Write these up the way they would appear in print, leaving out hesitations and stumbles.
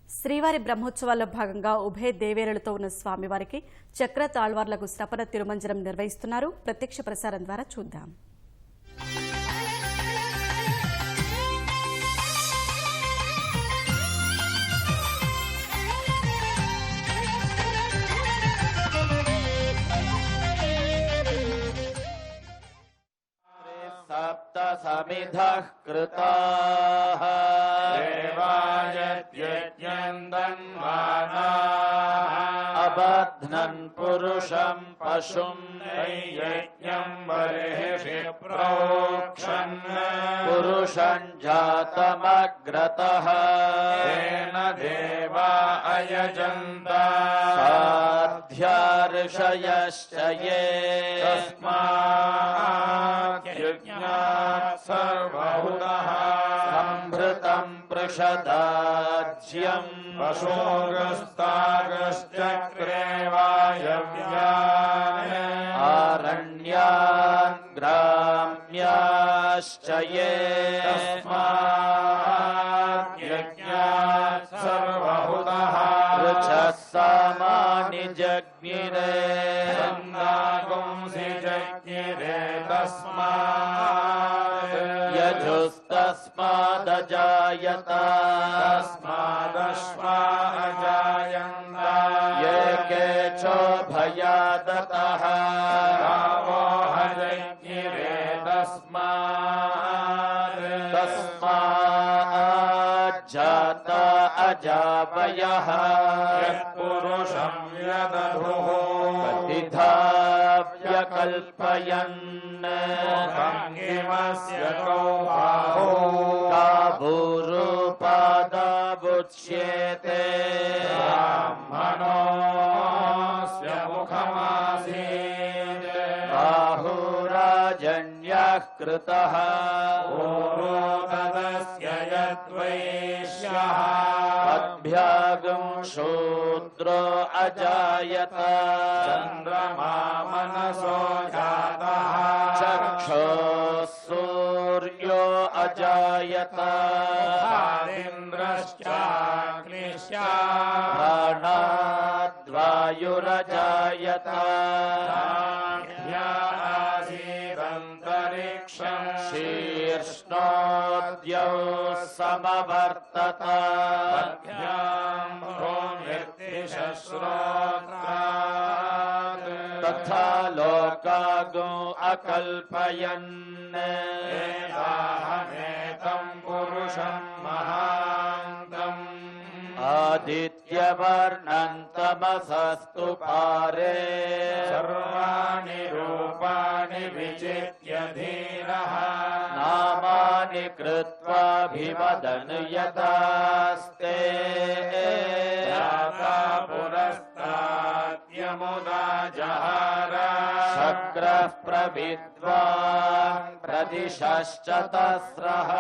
శ్రీవారి బ్రహ్మోత్సవాల్లో భాగంగా ఉభయ దేవేరులతో ఉన్న స్వామివారికి చక్ర తాళ్వార్లకు స్నపన తిరుమంజనం నిర్వహిస్తున్నారు. ప్రత్యక్ష ప్రసారం ద్వారా చూద్దాం. सप्त समिधः कृताः देवायज्ञन्दन्वानाः अबध्नन् पुरुषं पशुं यज्ञं बर्हिषि प्रोक्षन् पुरुषं जातमग्रतः तेन देवा अयजन्त साध्यार्षयश्च ये तस्मात् सर्वभूतः संभृतं पृषदाज्यं पशोगस्तागश्चक्रे वायव्यान् आरण्यान् ग्राम्याश्च ये तस्मात् यज्ञात् सर्वभूतः ऋचः सामानि जज्ञिरे सन्नागुंसि जज्ञिरे तस्मात् यजुस्तस्मादजायत तस्मादश्वा अजायन्त ये केचोभयादतः गावो हजज्ञिरे तस्माज्जात अजावयः यत्पुरुषं यदधुः कल्पयन् भङ्गिमस्य कौ बाहु काभूरूपादावुच्येते ब्राह्मणोऽस्य मुखमासीत् बाहुराजन्यः कृतः ऊरोदस्य यद्वैश्यः अभ्यागं शूद्रो अजायत चन्द्रमा मनसो जातः चक्षुः सूर्यो अजायत इन्द्रश्चाग्निश्च प्राणाद्वायुरजायत आसीदन्तरिक्षं शीर्ष्णोद्यौ समवर्तत तथा लोकागो अकल्पयन् एताहमेतं पुरुषं महान्तम् आदित्यवर्णन्तमसस्तु पारे सर्वाणि रूपाणि विचित्य धीरः नामानि कृत्वाभिवदन् यदास्ते पुरस्ताद्यमुदा जहार शक्रः प्रविद्वान् प्रदिशश्च तस्रः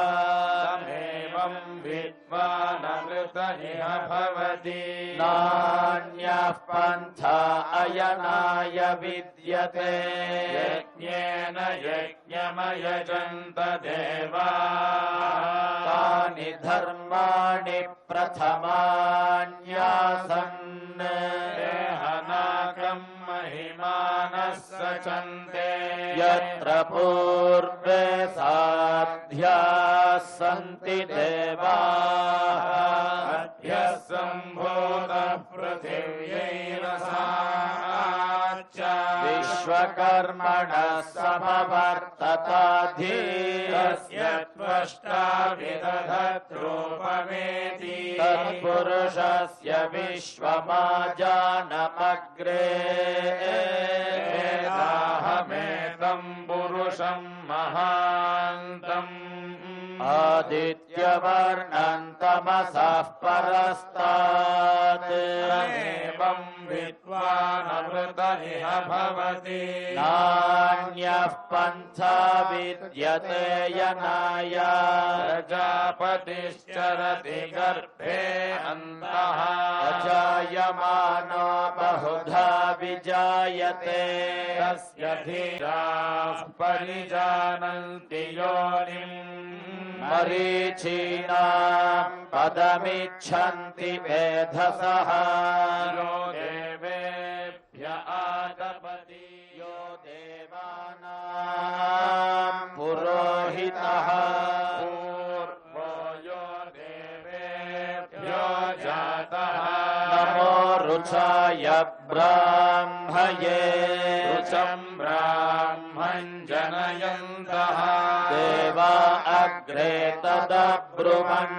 तमेवं विद्वानमृत इह भवति नान्यः पन्था अयनाय विद्यते यज्ञेन यज्ञमयजन्त देवाः तानि धर्माणि प्रथमान्यासन् देहनाकं महिमानः सचन्ते यत्र पूर्वे साध्याः सन्ति देवाः अद्य सम्भूतः पृथिव्यैरसाच्च विश्वकर्मणः समवर्तताधीरस्य त्वष्टा विदधद्रूपमेति तत्पुरुषस्य विश्वमाजानमग्रे वेदाहमेतं पुरुषं महान्तम् आदित्यवर्णन्तमसः परस्तात् एवं विद्वानमृत इह भवति नान्यः पन्था विद्यते यनाय प्रजापतिश्चरति गर्भे अन्तः अजायमानो बहुधा विजायते तस्य धीराः परिजानन्ति योनिम् मरीचीनां पदमिच्छन्ति वेधसः यो देवेभ्य आतपति यो देवानां पुरोहितः पूर्वो यो देवेभ्यो जातः नमो रुचाय ब्राह्मये रुचं ब्राह्मं जनयन्तः देवा अग्रे तदब्रुवन्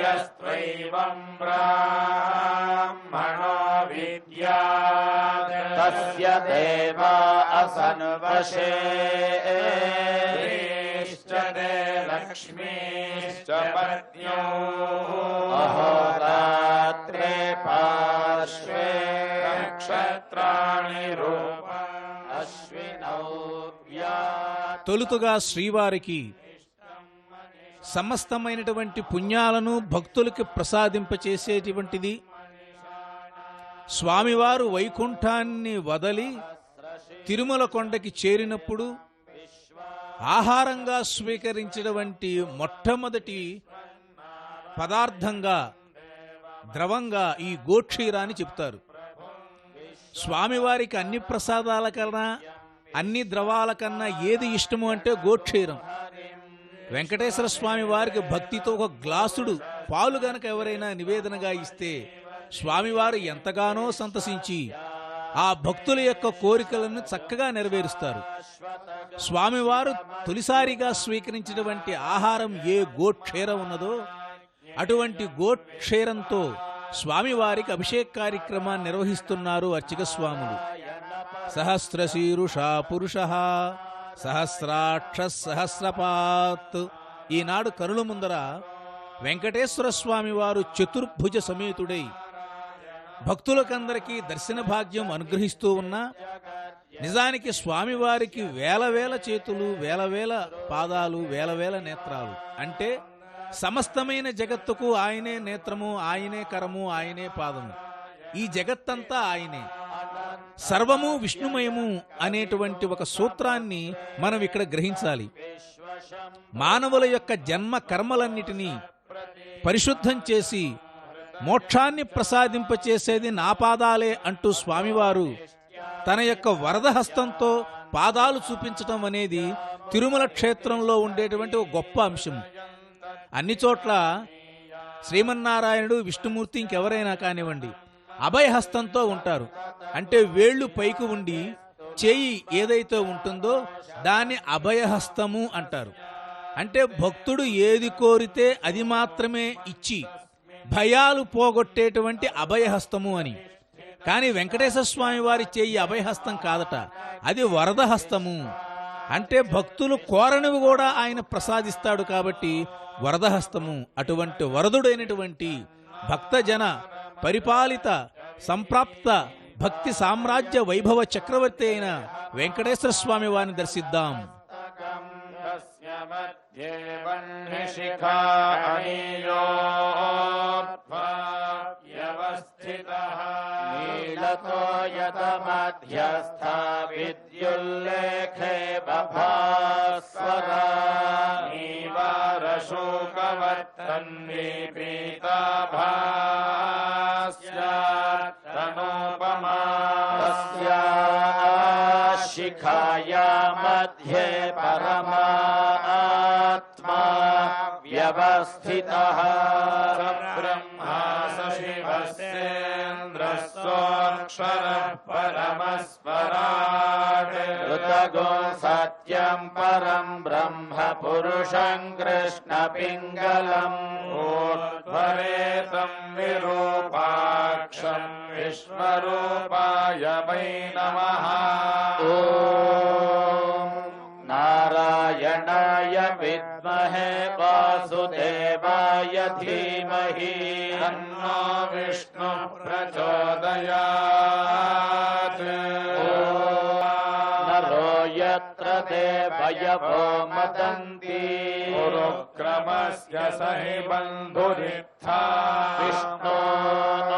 यस्त्वैवं ब्राह्मणो विद्यात् तस्य देवा असन्वशे च ते लक्ष्मीश्च पत्न्यो अहोरात्रे पार्श्वे नक्षत्राणि रूप अश्विनौ తొలుతుగా శ్రీవారికి సమస్తమైనటువంటి పుణ్యాలను భక్తులకి ప్రసాదింపచేసేటువంటిది. స్వామివారు వైకుంఠాన్ని వదలి తిరుమల కొండకి చేరినప్పుడు ఆహారంగా స్వీకరించినటువంటి మొట్టమొదటి పదార్థంగా ద్రవంగా ఈ గోక్షీరాన్ని చెప్తారు. స్వామివారికి అన్ని ప్రసాదాల కన్నా అన్ని ద్రవాల కన్నా ఏది ఇష్టము అంటే గోక్షీరం. వెంకటేశ్వర స్వామి వారికి భక్తితో ఒక గ్లాసుడు పాలు గనక ఎవరైనా నివేదనగా ఇస్తే స్వామివారు ఎంతగానో సంతసించి ఆ భక్తుల యొక్క కోరికలను చక్కగా నెరవేరుస్తారు. స్వామివారు తొలిసారిగా స్వీకరించినటువంటి ఆహారం ఏ గోక్షీరం ఉన్నదో అటువంటి గోక్షీరంతో స్వామివారికి అభిషేక కార్యక్రమాన్ని నిర్వహిస్తున్నారు అర్చక స్వాములు. సహస్రశీరుషా పురుష సహస్రాక్ష సహస్రపాత్. ఈనాడు కరుల ముందర వెంకటేశ్వర స్వామి వారు చతుర్భుజ సమేతుడై భక్తులకందరికీ దర్శన భాగ్యం అనుగ్రహిస్తూ ఉన్నా నిజానికి స్వామివారికి వేల వేల చేతులు, వేల వేల పాదాలు, వేల వేల నేత్రాలు. అంటే సమస్తమైన జగత్తుకు ఆయనే నేత్రము, ఆయనే కరము, ఆయనే పాదము. ఈ జగత్తంతా ఆయనే. సర్వము విష్ణుమయము అనేటువంటి ఒక సూత్రాన్ని మనం ఇక్కడ గ్రహించాలి. మానవుల యొక్క జన్మ కర్మలన్నిటినీ పరిశుద్ధం చేసి మోక్షాన్ని ప్రసాదింపచేసేది నా పాదాలే అంటూ స్వామివారు తన యొక్క వరద హస్తంతో పాదాలు చూపించటం అనేది తిరుమల క్షేత్రంలో ఉండేటువంటి ఒక గొప్ప అంశం. అన్ని చోట్ల శ్రీమన్నారాయణుడు, విష్ణుమూర్తి, ఇంకెవరైనా కానివ్వండి అభయహస్తంతో ఉంటారు. అంటే వేళ్లు పైకి ఉండి చేయి ఏదైతే ఉంటుందో దాన్ని అభయహస్తము అంటారు. అంటే భక్తుడు ఏది కోరితే అది మాత్రమే ఇచ్చి భయాలు పోగొట్టేటువంటి అభయహస్తము అని. కానీ వెంకటేశ్వర స్వామి వారి చేయి అభయహస్తం కాదట, అది వరదహస్తము. అంటే భక్తులు కోరనివి కూడా ఆయన ప్రసాదిస్తాడు కాబట్టి వరదహస్తము. అటువంటి వరదుడైనటువంటి భక్తజన పరిపాలిత సంప్రాప్త భక్తి సామ్రాజ్య వైభవ చక్రవర్తి అయిన వెంకటేశ్వర స్వామి వారిని దర్శిద్దాం. నీలతో యతమధ్యస్థ విద్యుల్లేఖే బభాస్వరా నీవారశోకవర్తన్వీ పీతాభాస్యాత్తనోపమా తస్యా శిఖాయా మధ్యే పరమాత్మా వ్యవస్థితః బ్రహ్మా శివస్యేంద్రస్సోక్షరః పరమస్వరాట్ ఋతగో సత్యం పరం బ్రహ్మ పురుషం కృష్ణ పింగళం ఊర్ధ్వరేతం విరూపాక్షం విశ్వరూపాయ వై నమః. ఓం నారాయణాయ విద్మహే వాసుదేవాయ ధీమహి తన్నో విష్ణు ప్రచోదయాత్. నరో యత్ర దేవయవో మదంతి గురుక్రమస్య సహి బంధురిత్థా విష్ణోః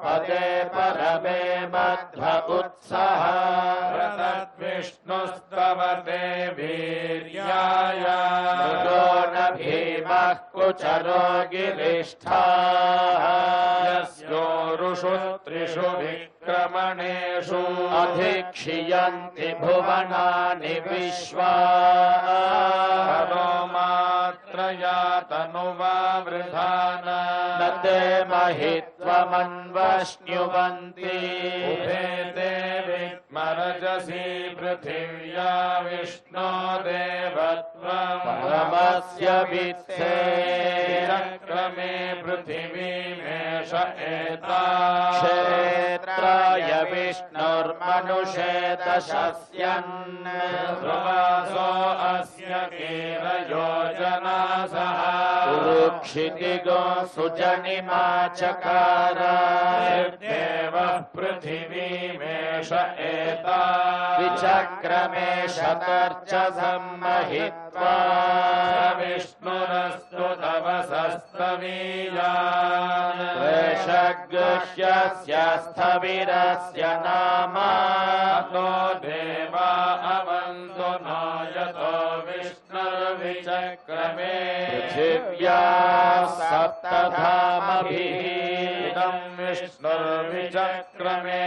పదే పరమే మధ్వ ఉత్సః తద్విష్ణుస్తవతే వీర్యాయ మృగో న चरो गिरिष्ठाः यस्योरुषु त्रिषु विक्रमणेषु अधिक्षियन्ति भुवनानि विश्वा तनो मात्रया तनुवा वृधान न ते महित्वमन्वश्नुवन्ति उभे देवित्मरजसी पृथिव्या विष्णो देवत्वम् परमस्य वित्ते चक्रमे पृथिवीमेष एता क्षेत्राय विष्णुर्मनुषे दशस्यन् ध्रुवासो अस्य कीलयोजना सह कुरुक्षितिगो सुजनिमा चकार देवः पृथिवीमेष एता विचक्रमे शतर्च सम्महित्वा विष्णुरस्तु तवसस्तवीयान् वैशगृह्यस्य स्थविरस्य नाम तो देवा अवन्तु नो यतो विष्णुर्विचक्रमे पृथिव्या सप्तधामभिः इदं विष्णुर्विचक्रमे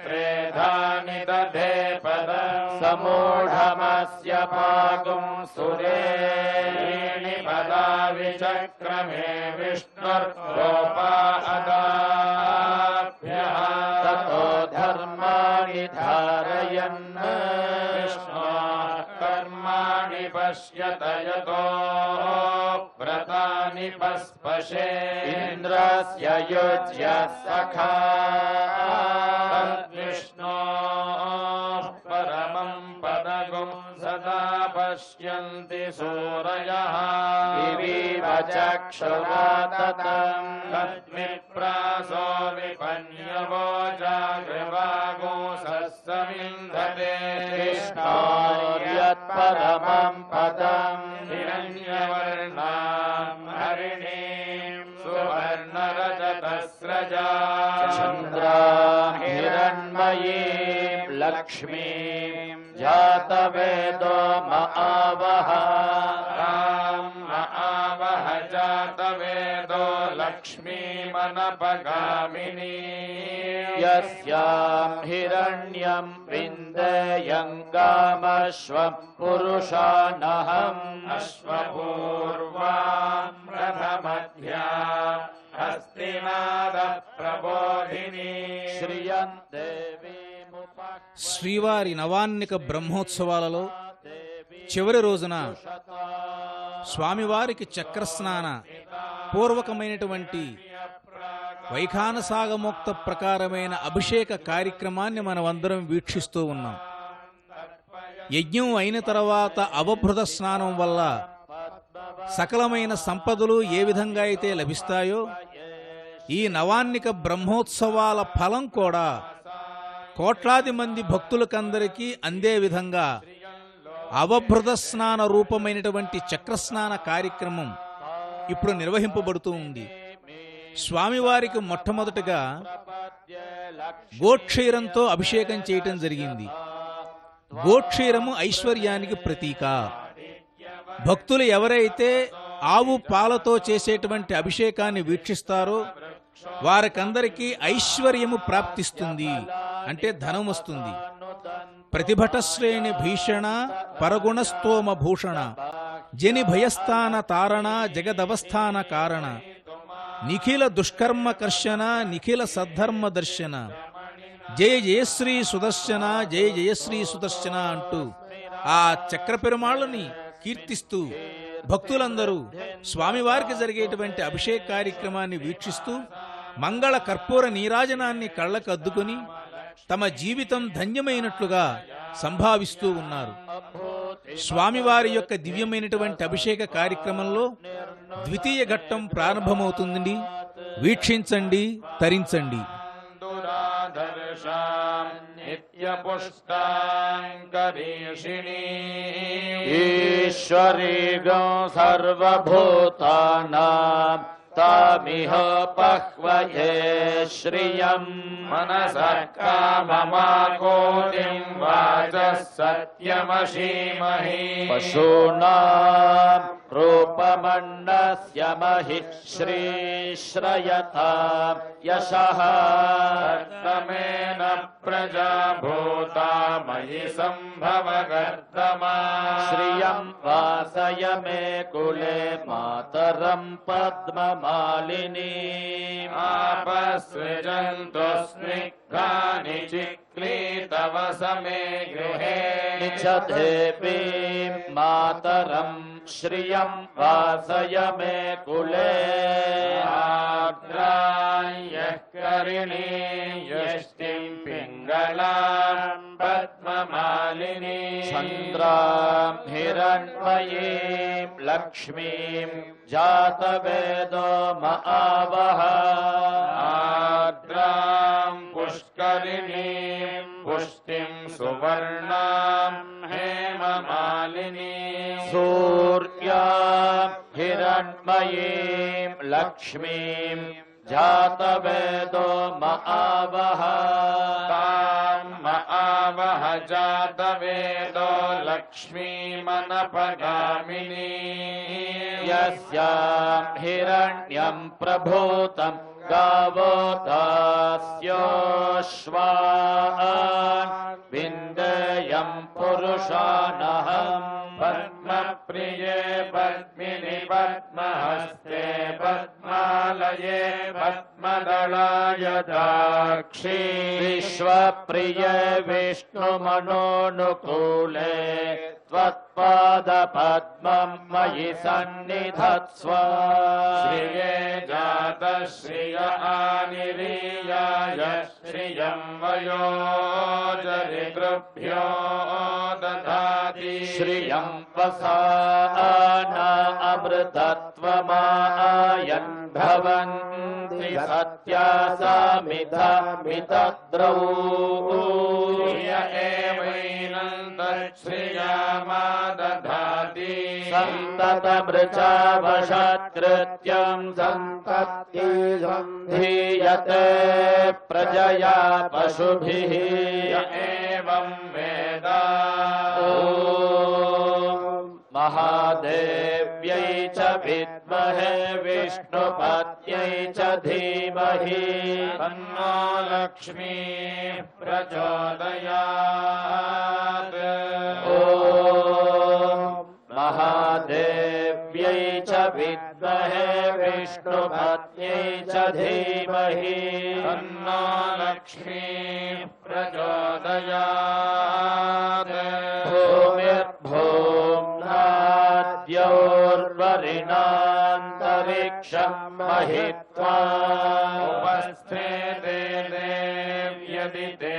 त्रेधानि दधे पदम् समूढमस्य पागुं त्रीणि पदा विचक्रमे विष्णुर्गोपा अदाभ्यः ततो धर्माणि धारयन् विष्णो कर्माणि पश्यत यतो व्रतानि पस्पशे इन्द्रस्य युज्य सखा तद्विष्णोः परमं पदगुं सदा पश्यन्ति सूरयः दिवीव चक्षुरा ततम् तद्विप्रासो विपन्यवो जागृवागो सस्समिन्धते कृष्णोर्यत्परमं पदम् हिरण्यवर्णां हरिणीं सुवर्णरजतस्रजा चन्द्रां हिरण्मयीं लक्ष्मीं जातवेदो महावः आवह जातवेदो लक्ष्मीमनपगामिनी यस्यां हिरण्यं विन्देयङ्गामश्वं पुरुषानहम् अश्वपूर्वां रथमध्या हस्तिनाद प्रबोधिनी श्रियं देवीमुपा శ్రీవారి నవాన్నిక బ్రహ్మోత్సవాలలో చివరి రోజున స్వామివారికి చక్రస్నాన పూర్వకమైనటువంటి వైఖానసాగమోక్త ప్రకారమైన అభిషేక కార్యక్రమాన్ని మనమందరం వీక్షిస్తూ ఉన్నాం. యజ్ఞం అయిన తర్వాత అవభృత స్నానం వల్ల సకలమైన సంపదలు ఏ విధంగా అయితే లభిస్తాయో ఈ నవాన్నిక బ్రహ్మోత్సవాల ఫలం కూడా కోట్లాది మంది భక్తులకందరికీ అందే విధంగా అవభృత స్నాన రూపమైనటువంటి చక్రస్నాన కార్యక్రమం ఇప్పుడు నిర్వహింపబడుతూ ఉంది. స్వామివారికి మొట్టమొదటగా గోక్షీరంతో అభిషేకం చేయటం జరిగింది. గోక్షీరము ఐశ్వర్యానికి ప్రతీక. భక్తులు ఎవరైతే ఆవు పాలతో చేసేటువంటి అభిషేకాన్ని వీక్షిస్తారో వారికందరికీ ఐశ్వర్యము ప్రాప్తిస్తుంది, అంటే ధనం వస్తుంది. ప్రతిభటశ్రేణి భీషణ పరగుణస్తోమ భూషణ జని భయస్థాన తారణ జగదవస్థాన కారణ నిఖిల దుష్కర్మ కర్షణ నిఖిల సద్ధర్మ దర్శన జయ జయశ్రీ సుదర్శన జయ జయశ్రీ సుదర్శన అంటూ ఆ చక్ర పెరుమాళ్ళని కీర్తిస్తూ భక్తులందరూ స్వామివారికి జరిగేటువంటి అభిషేక కార్యక్రమాన్ని వీక్షిస్తూ మంగళ కర్పూర నీరాజనాన్ని కళ్ళకు అద్దుకొని తమ జీవితం ధన్యమైనట్లుగా సంభావిస్తూ ఉన్నారు. స్వామివారి యొక్క దివ్యమైనటువంటి అభిషేక కార్యక్రమంలో ద్వితీయ ఘట్టం ప్రారంభమవుతుంది. వీక్షించండి, తరించండి. ఈశ్వరీ గో సర్వభూతానాం तामिह पह्वये श्रियम् मनसः काममाकोटिम् वाचः सत्यमशीमहि पशूनाम् रूपमन्नस्य महिः श्रीश्रयता यशः कर्तमेन प्रजा भूता मयि सम्भव कर्तमा श्रियम् वासय मे कुले मातरम् पद्ममालिनी आपसृजन्तु स्निग्धानि चिक्लीतव समे गृहे च देवीम् मातरम् श्रियम् वासय मे कुले आग्राह्यः करिणी यष्टिम् पिङ्गलाम् पद्ममालिनी चन्द्राम् हिरण्मयीम् लक्ष्मीम् जातवेदो महावः आर्द्राम् पुष्करिणीम् पुष्टिम् सुवर्णाम् हेममालिनी सूर्याम् हिरण्मयीम् लक्ष्मीम् जातवेदो महावः ताम् महावः जातवेदो लक्ष्मीमनपगामिनी यस्याम् हिरण्यम् प्रभूतम् गावो दास्योश्वान् विन्देयम् पुरुषानहम् पद्मप्रिये पद्मिनि पद्महस्ते पद्मालये पद्मदलाय दाक्षी विश्वप्रिये विष्णुमनोनुकूले त्वत्पादपद्मम् मयि सन्निधत्स्व श्रिये जातः श्रिय आनिरीयाय श्रियम् वयोजरिगृभ्यो दधाति श्रियम् वसान अमृतत्वमायन् भवन्ति सत्या समिधमितद्रौ श्रिय एवैनन्दश्रियामा दधाति सन्ततमृचावशत्कृत्यम् धीयते प्रजया पशुभिः य एवम् वेद ॐ महादेव्यै च विद्महे विष्णुपत्यै च धीमहि तन्नो लक्ष्मी प्रचोदयात् ॐ महादेव्यै च विद्महे विष्णुपत्यै च धीमहि तन्नो लक्ष्मी प्रचोदयात् भूमिर्भूम्नाद्योर्वरिणान्तरिक्षम् महित्वा उपस्थिते देव्यदि ते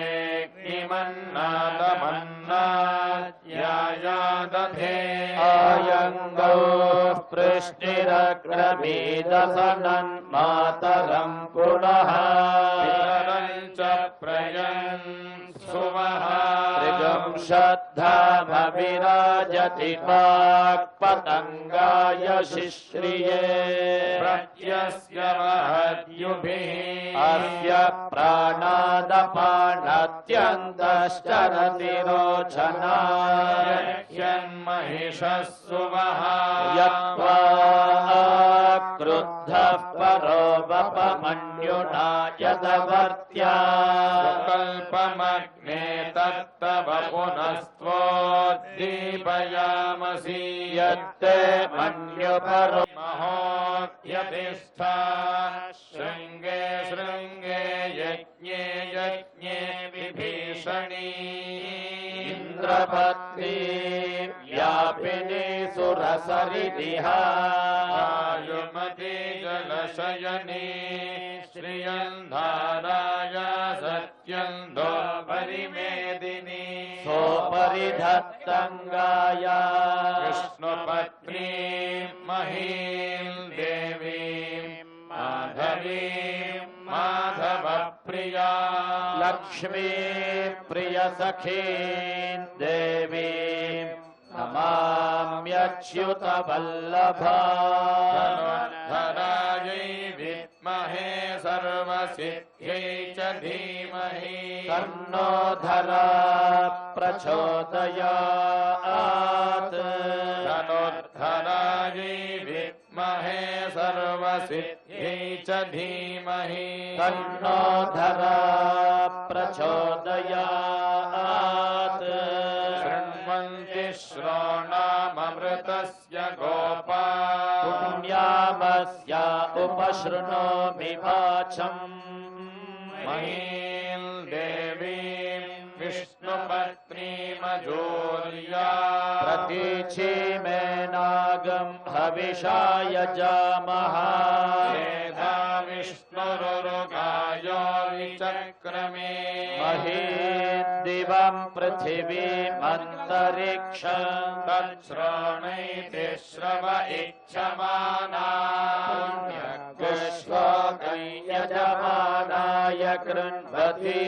किमन्नादमन्नाद्यायादधे आयङ्गौ पृष्टिरग्रमीदसनन् मातरम् पुनः पितरम् च प्रयन् सुवः त्रिगम् श्रद्धामविराजति वाक्पतङ्गाय शिश्रिये प्रत्यस्य वहद्युभिः अस्य प्राणादपानत्यन्तश्चरति रोचना यन्महिषः सुवः यत्त्वा क्रुद्धः परो वपमन्युना यदवर्त्या कल्पमग्ने तत्तव पुनस्त्वोद्दीपयामसि यत्ते मन्युपरो महोद्यतिष्ठा शृङ्गे शृङ्गे यज्ञे यज्ञे विभीषणी इन्द्रपत्नी व्यापिनी सुरसरिदिह वायुमती जलशयनी श्रियन्धाराय सत्यन्दो परिमेदिनी सोपरिधत्तङ्गाया विष्णुपत्नी महीम् देवीम् माधवीम् माधवप्रिया लक्ष्मी प्रियसखीन् देवीम् माम्यच्युतवल्लभा धनुर्धरायै विद्महे सर्वसिद्ध्यै च धीमहि तन्नो धरा प्रचोदयात् धनुर्धरायै विद्महे सर्वसिद्ध्यै च धीमहि तन्नो धरा प्रचोदयात् शृण्वन्ति श्रोणाममृतस्य गोपा पुण्यामस्य उपशृणोमि वाचम् महीं देवीं विष्णुपत्नीमजूर्या प्रतीचीमे नागम् हविषाय जामः वेदा विष्णुरुगायो विचक्रमे महीद्दिवम् पृथिवीमन्तरिक्षम् तच्छ्रोणैति श्रव इच्छमाना यजमानाय कृण्वती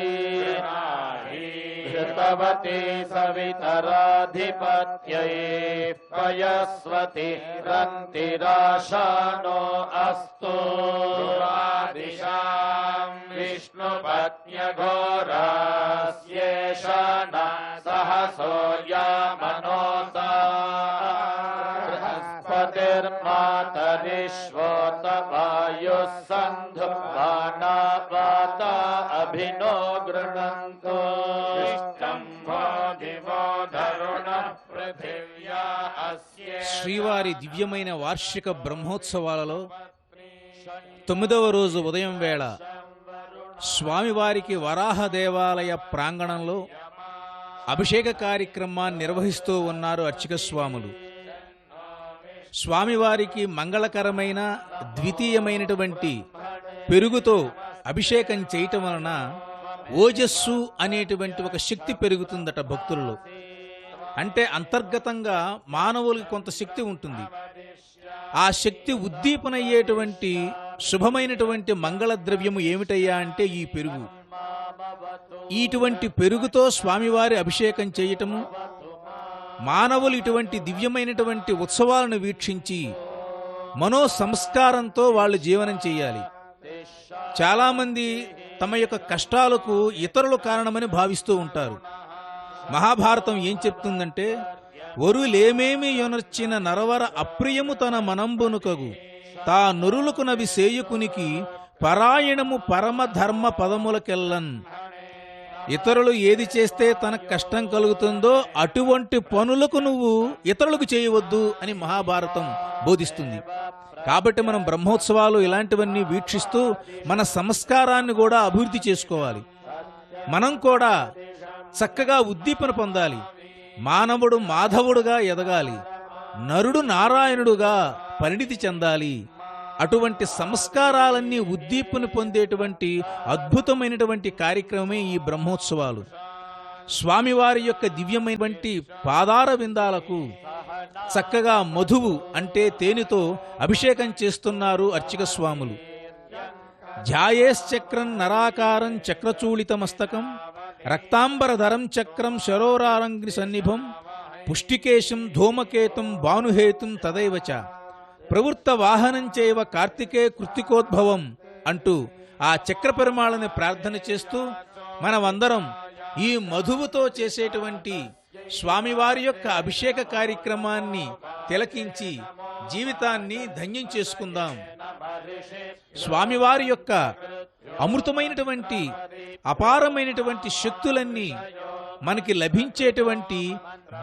घृतवती सवितराधिपत्यै पयस्वती रन्तिराशानो अस्तु दिशां विष्णुपत्न्यघोरास्येषा न सहसोऽयामनोता बृहस्पतिर्मातरिश्वोतवायुः सन्धुवाना वाता अभिनो गृह्णन्तु शम्भो दिवो धरुणः पृथिव्या अस्य శ్రీవారి దివ్యమైన వార్షిక బ్రహ్మోత్సవాలలో 9వ రోజు ఉదయం వేళ స్వామివారికి వరాహ దేవాలయ ప్రాంగణంలో అభిషేక కార్యక్రమాన్ని నిర్వహిస్తూ ఉన్నారు అర్చక స్వాములు. స్వామివారికి మంగళకరమైన ద్వితీయమైనటువంటి పెరుగుతో అభిషేకం చేయటం వలన ఓజస్సు అనేటువంటి ఒక శక్తి పెరుగుతుందట భక్తులలో. అంటే అంతర్గతంగా మానవులకి కొంత శక్తి ఉంటుంది. ఆ శక్తి ఉద్దీపన అయ్యేటువంటి శుభమైనటువంటి మంగళ ద్రవ్యము ఏమిటయ్యా అంటే ఈ పెరుగు. ఇటువంటి పెరుగుతో స్వామివారి అభిషేకం చేయటము, మానవులు ఇటువంటి దివ్యమైనటువంటి ఉత్సవాలను వీక్షించి మనో సంస్కారంతో వాళ్ళు జీవనం చేయాలి. చాలామంది తమ యొక్క కష్టాలకు ఇతరులు కారణమని భావిస్తూ ఉంటారు. మహాభారతం ఏం చెప్తుందంటే, ఒరులేమేమి యొనర్చిన నరవర అప్రియము తన మనంబునుకగు తా నురులకు నవి సేయుకునికి పరాయణము పరమధర్మ పదములకెల్లన్. ఇతరులు ఏది చేస్తే తనకు కష్టం కలుగుతుందో అటువంటి పనులకు నువ్వు ఇతరులకు చేయవద్దు అని మహాభారతం బోధిస్తుంది. కాబట్టి మనం బ్రహ్మోత్సవాలు ఇలాంటివన్నీ వీక్షిస్తూ మన సంస్కారాన్ని కూడా అభివృద్ధి చేసుకోవాలి. మనం కూడా చక్కగా ఉద్దీపన పొందాలి. మానవుడు మాధవుడుగా ఎదగాలి, నరుడు నారాయణుడుగా పరిణితి చెందాలి. అటువంటి సంస్కారాలన్నీ ఉద్దీపన పొందేటువంటి అద్భుతమైనటువంటి కార్యక్రమమే ఈ బ్రహ్మోత్సవాలు. స్వామివారి యొక్క దివ్యమైనటువంటి పాదార విందాలకు చక్కగా మధువు అంటే తేనెతో అభిషేకం చేస్తున్నారు అర్చక స్వాములు. ధ్యాయేశ్చక్రం నరాకారం చక్రచూళితమస్తకం రక్తాంబరధరం చక్రం శరోరారంగ్ని సన్నిభం పుష్టికేశం ధూమకేతం భానుహేతుం తదైవచ ప్రవృత్త వాహనం చేయవ కార్తికే కృత్తికోద్భవం అంటూ ఆ చక్ర పెరుమాళని ప్రార్థన చేస్తూ మనమందరం ఈ మధువుతో చేసేటువంటి స్వామివారి యొక్క అభిషేక కార్యక్రమాన్ని తిలకించి జీవితాన్ని ధన్యం చేసుకుందాం. స్వామివారి యొక్క అమృతమైనటువంటి అపారమైనటువంటి శక్తులన్నీ మనకి లభించేటువంటి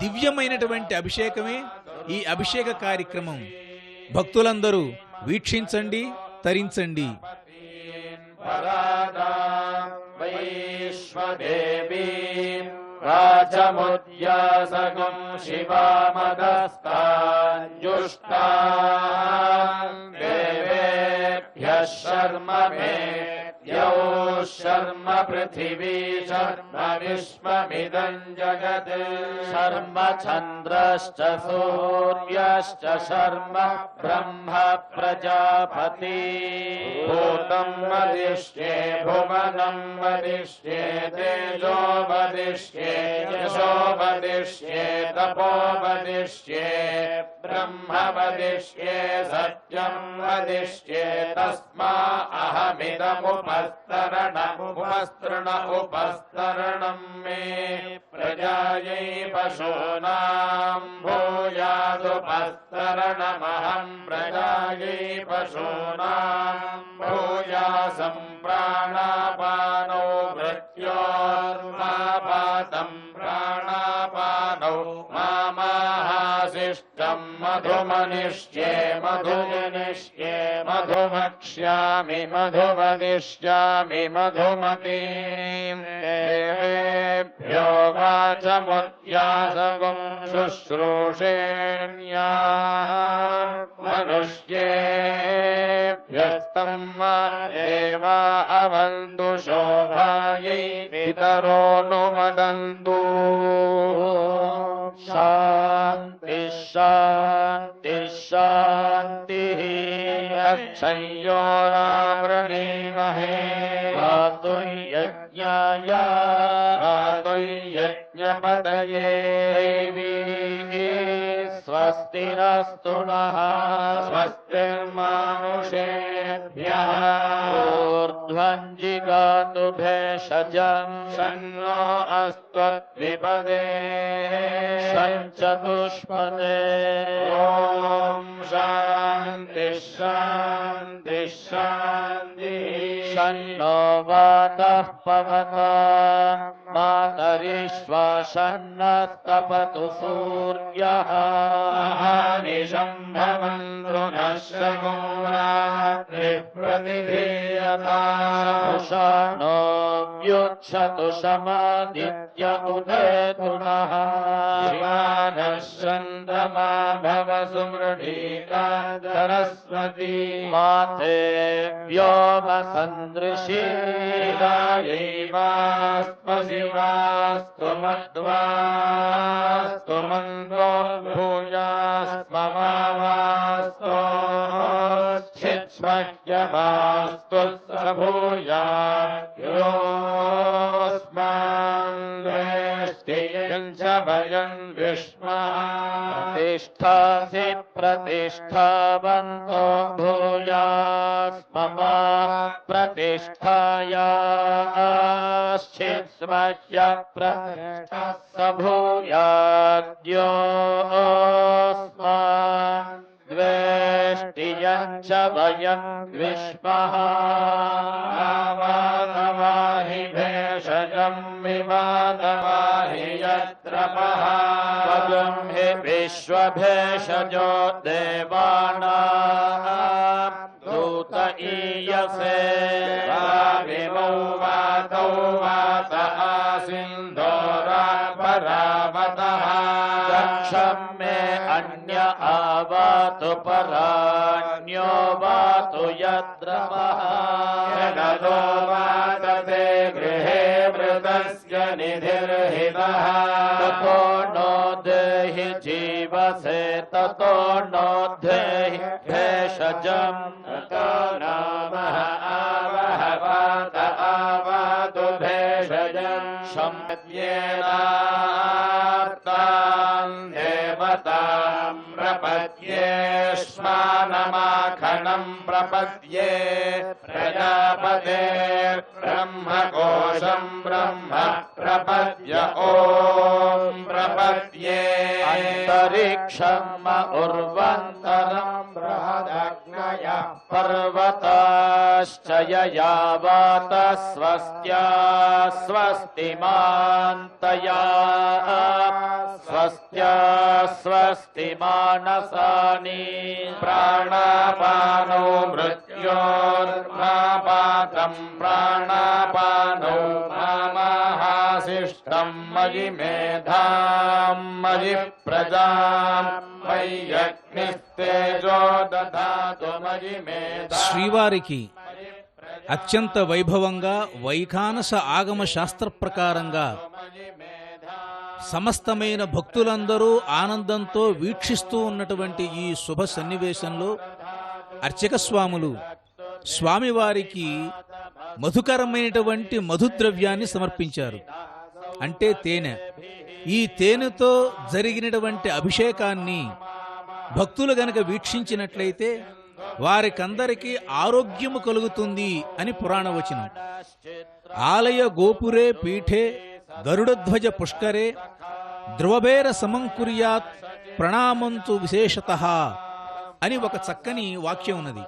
దివ్యమైనటువంటి అభిషేకమే ఈ అభిషేక కార్యక్రమం. భక్తులందరూ వీక్షించండి, తరించండి. రాజముద్యాసగం శివామదస్తాంజుష్టాం దేవేభ్యః శర్మ మే यौ शर्म पृथिवी शर्म विश्वमिदं जगत् शर्म चन्द्रश्च सूर्यश्च शर्म ब्रह्म प्रजापति भूतं वदिष्ये भुवनं वदिष्ये तेजो वदिष्ये यशो वदिष्ये तपो वदिष्ये ब्रह्म वदिष्ये सत्यं वदिष्ये तस्मा उपस्तरणं मे प्रजायै पशूनां भूयादुपस्तरणमहं प्रजायै पशूनां भूयासं प्राणापानौ मृत्योर्मापातं प्राणापानौ मामाहासिष्टं मधुमनिष्ये मधुजनिष्ये मधुमक्ष्यामि मधुमदिष्यामि मधुमतीं देवेभ्यो वाचमुद्यासगुं शुश्रूषेण्याः मनुष्येभ्यस्तं एवा अवन्तु शोभायै पितरोऽनुमदन्तु शान्ति शान्ति शान्तिः संयोरावृणीमहे मातु यज्ञाय यज्ञपदये स्वस्ति नस्तु नः स्वस्तिर्मानुषेभ्यः ऊर्ध्वं जिगातु भेषजं सन्नो अस्त्वद्विपदे सञ्चतुष्पदे ॐ शान्ति शान्ति शान्तिः शन्नो वातः पवतः मातरिश्वासन्नस्तपतु सूर्यः निशम्भवन्तु नः शगोरात्रिः उषाणो व्युच्छतु समादित्यतु नेतु नः शिवानः चन्द्रमा भव सुमृढीका सरस्वती माते व्योमसन्दृशी शिवास्त्वशिवास्तु मध्वास्तु मन्दो भूयास्ममावास्तो छित्स्मह्यमास्तु भूया योऽस्मान् द्वेष्टि यञ्च वयं विष्मः प्रतिष्ठासि प्रतिष्ठावन्तो भूयास्मम प्रतिष्ठायाश्चित्स्मह्य प्रतिष्ठः स भूयाद्योऽस्मान् द्वेष्टि यञ्च वयं विष्मः आवादवाहि भेषजं विवादवाहि यत्रपः वयं हि विश्वभेषजो देवानां दूत ईयसे वाविमौ वातौ वात आसिन्धोरापरावतः दक्षं मे अन्य आवातु परान्यो वातु यद्रमः यदो वातते गृहे मृतस्य निधिर्हितः ततो नो देहि जीवसे ततो नो देहि भेषजम् ततो नामः आवह वात आवातु भेषजम् सम्पद्येनाप्ताम् देवताम् प्रपद्ये श्मानमाखणम् प्रपद्ये प्रजापते ब्रह्मकोशम् ब्रह्म प्रपद्य ॐ प्रपद्ये अन्तरिक्षम् उर्वन्तरम् बृहदग्नयः पर्वताश्च ययावात स्वस्त्या स्वस्तिमान्तया स्वस्त्या स्वस्तिमानसानि प्राणापानो मृत्योर्मापातं प्राणापानो मामाहासिष्टं मयि मेधां मयि प्रजां मय्यग्निस्तेजो दधातु मयि मेधां శ్రీవారికి అత్యంత వైభవంగా వైఖానస ఆగమ శాస్త్ర ప్రకారంగా సమస్తమైన భక్తులందరూ ఆనందంతో వీక్షిస్తూ ఉన్నటువంటి ఈ శుభ సన్నివేశంలో అర్చక స్వాములు స్వామివారికి మధుకరమైనటువంటి మధుద్రవ్యాన్ని సమర్పించారు. అంటే తేనె. ఈ తేనెతో జరిగినటువంటి అభిషేకాన్ని భక్తులు గనక వీక్షించినట్లయితే వారికందరికీ ఆరోగ్యము కలుగుతుంది అని పురాణవచనం. ఆలయ గోపురే పీఠే గరుడధ్వజ పుష్కరే ధ్రువబేర సమంకుర్యాత్ ప్రణామంతు విశేషతః అని ఒక చక్కని వాక్యం ఉన్నది.